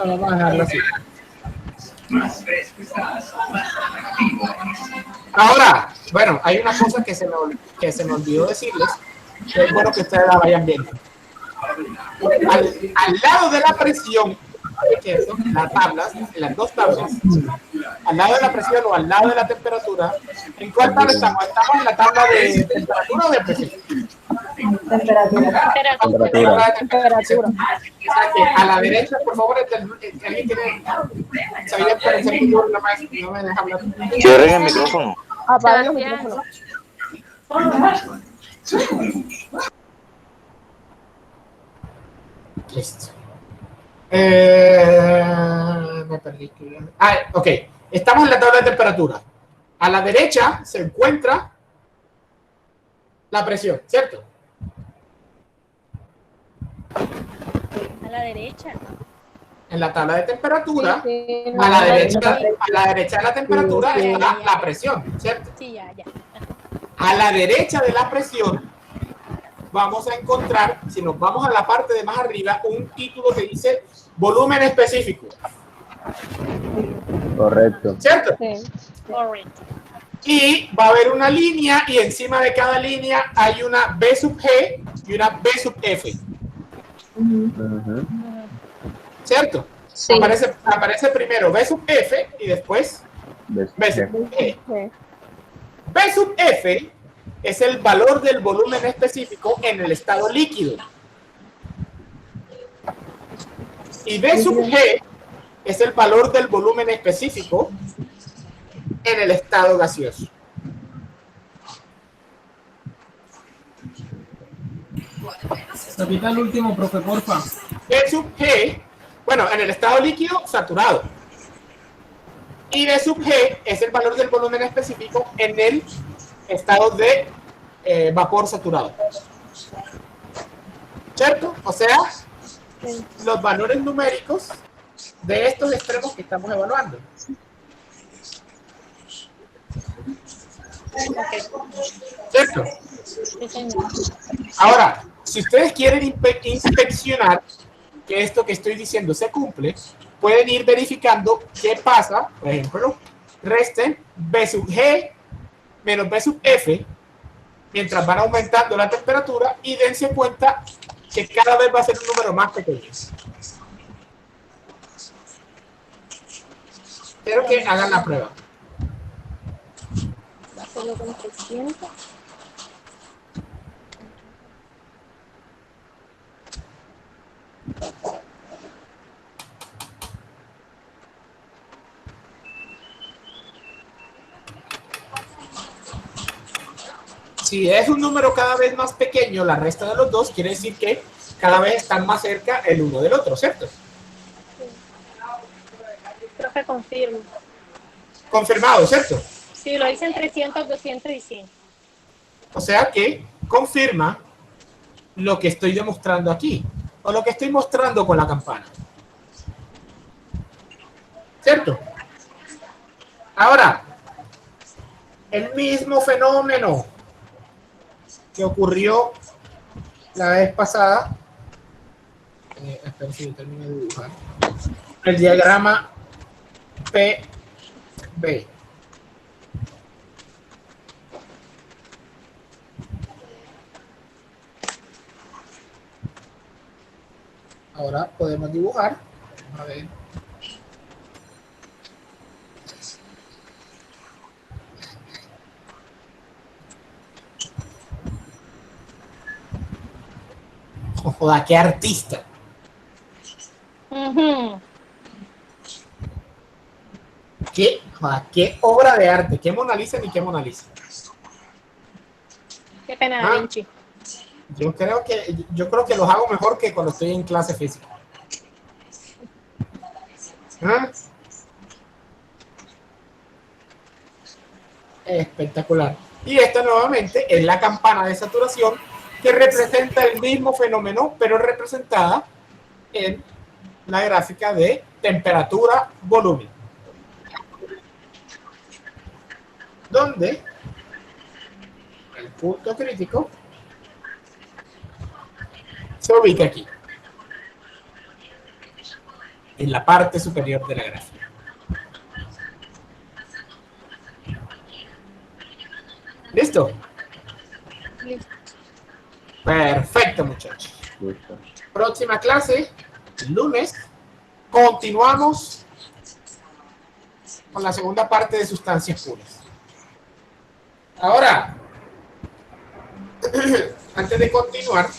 Vamos a dejarlo así. Ahora, bueno, hay una cosa que se me olvidó decirles, que es bueno que ustedes la vayan viendo. Al lado de la presión, que son las tablas, las dos tablas, al lado de la presión o al lado de la temperatura, ¿en cuál tabla estamos? ¿Estamos en la tabla de temperatura o de presión? Temperatura. A la derecha, por favor, alguien tiene... ¿Sabía que el servidor no me deja hablar? Cierren el micrófono. Apaga los micrófonos. Listo. Me perdí. Ok. Estamos en la tabla de temperatura. A la derecha se encuentra la presión, ¿cierto? A la derecha. En la tabla de temperatura, a la derecha de la temperatura está la presión, ¿cierto? Sí, ya. A la derecha de la presión vamos a encontrar, si nos vamos a la parte de más arriba, un título que dice volumen específico. Correcto. ¿Cierto? Sí, correcto. Y va a haber una línea y encima de cada línea hay una B sub G y una B sub F. ¿Cierto? Sí. Aparece primero B sub F y después B sub G. B sub F es el valor del volumen específico en el estado líquido. Y B sub G es el valor del volumen específico en el estado gaseoso. Repita el último, profe, porfa. B sub G, bueno, en el estado líquido saturado. Y B sub G es el valor del volumen específico en el estado de vapor saturado. ¿Cierto? O sea, los valores numéricos de estos extremos que estamos evaluando. ¿Cierto? Ahora, si ustedes quieren inspeccionar que esto que estoy diciendo se cumple, pueden ir verificando qué pasa. Por ejemplo, resten B sub G menos B sub F mientras van aumentando la temperatura y dense cuenta que cada vez va a ser un número más pequeño. Quiero que hagan la prueba. Hacerlo con 300. Si es un número cada vez más pequeño, la resta de los dos, quiere decir que cada vez están más cerca el uno del otro, ¿cierto? Profe, confirmo. Confirmado, ¿cierto? Sí, lo dicen 300, 200 y 100. O sea que confirma lo que estoy demostrando aquí, o lo que estoy mostrando con la campana. ¿Cierto? Ahora, el mismo fenómeno que ocurrió la vez pasada, espera si yo termino de dibujar, el diagrama PB. Ahora podemos dibujar. A ver. Joder, qué artista. Qué obra de arte. Qué Mona Lisa ni qué Mona Lisa. Qué pena, Da Vinci. Yo creo que los hago mejor que cuando estoy en clase física. Espectacular. Y esta nuevamente es la campana de saturación que representa el mismo fenómeno, pero representada en la gráfica de temperatura-volumen, donde el punto crítico se ubica aquí, en la parte superior de la gráfica. ¿Listo? Listo. Perfecto, muchachos. Próxima clase, el lunes, continuamos con la segunda parte de sustancias puras. Ahora, antes de continuar,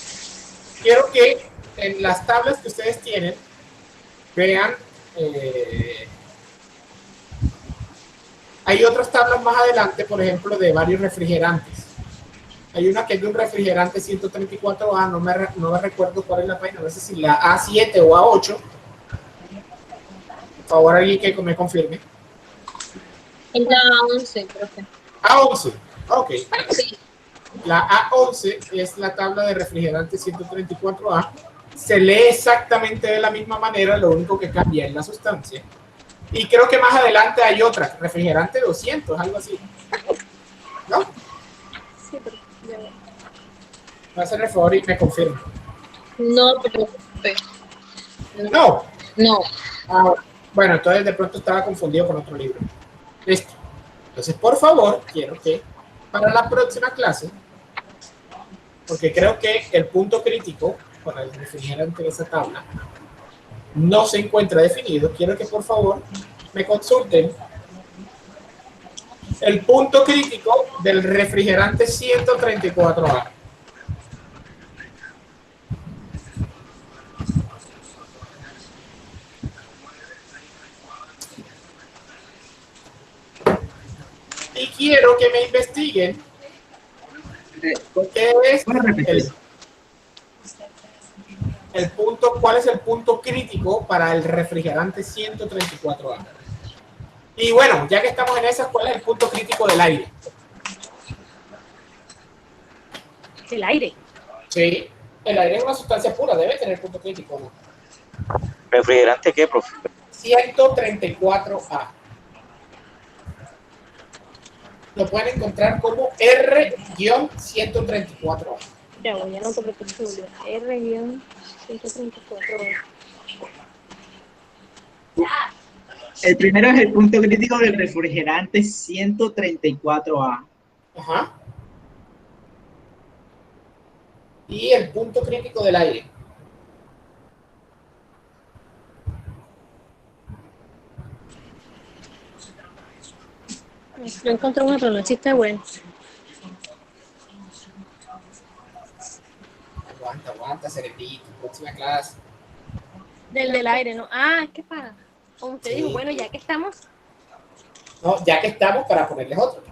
quiero que en las tablas que ustedes tienen vean, hay otras tablas más adelante, por ejemplo, de varios refrigerantes. Hay una que es de un refrigerante 134A, no me recuerdo cuál es la página, no sé si la A7 o A8. Por favor, alguien que me confirme. Es la 11, profe. A11, ok. Sí. La A11 es la tabla de refrigerante 134A se lee exactamente de la misma manera, lo único que cambia es la sustancia. Y creo que más adelante hay otra, refrigerante 200, algo así. ¿No? Sí, pero ya va. Va a hacer el favor y me confirma. No, pero No. no. Ah, bueno, entonces de pronto estaba confundido con otro libro. Listo. Entonces, por favor, quiero que para la próxima clase, porque creo que el punto crítico para el refrigerante de esa tabla no se encuentra definido, quiero que por favor me consulten el punto crítico del refrigerante 134A. Y quiero que me investiguen qué es el punto, cuál es el punto crítico para el refrigerante 134A. Y bueno, ya que estamos en esas, ¿cuál es el punto crítico del aire? ¿El aire? Sí, el aire es una sustancia pura, debe tener punto crítico, ¿no? ¿Refrigerante qué, profe? 134A. Lo pueden encontrar como R-134A. Ya voy, ya no te preocupes, R-134A. El primero es el punto crítico del refrigerante 134A. Ajá. Y el punto crítico del aire. Yo encontré uno, pero no existe bueno. Aguanta, Cerebrito, próxima clase. Del aire, ¿no? Ah, ¿qué pasa? Como usted dijo, bueno, ya que estamos. No, ya que estamos, para ponerles otro.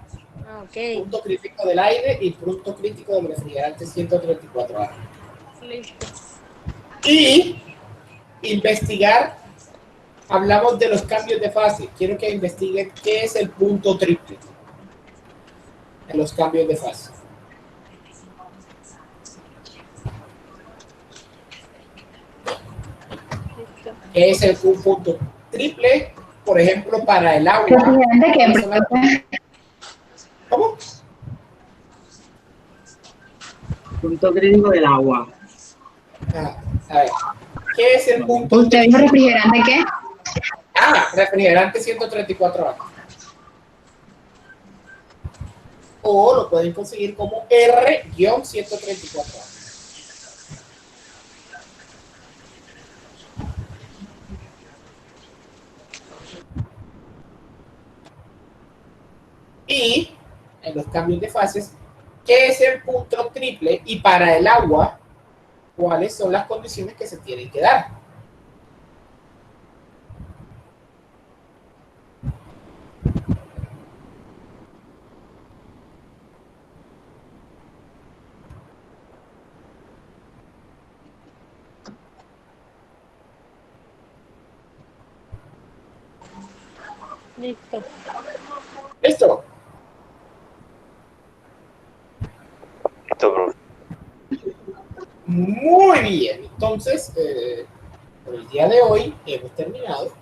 Ah, ok. Punto crítico del aire y punto crítico del refrigerante 134A. Listo. Y investigar, hablamos de los cambios de fase. Quiero que investiguen qué es el punto triple en los cambios de fase. ¿Qué es el punto triple? Por ejemplo, para el agua. ¿Cómo? Punto crítico del agua. A ver, ¿qué es el punto? ¿Usted dijo refrigerante qué? Ah, refrigerante 134A. O lo pueden conseguir como R-134A. Y en los cambios de fases, ¿qué es el punto triple? Y para el agua, ¿cuáles son las condiciones que se tienen que dar? Listo. ¿Listo? Listo, profe. Muy bien. Entonces, por el día de hoy hemos terminado.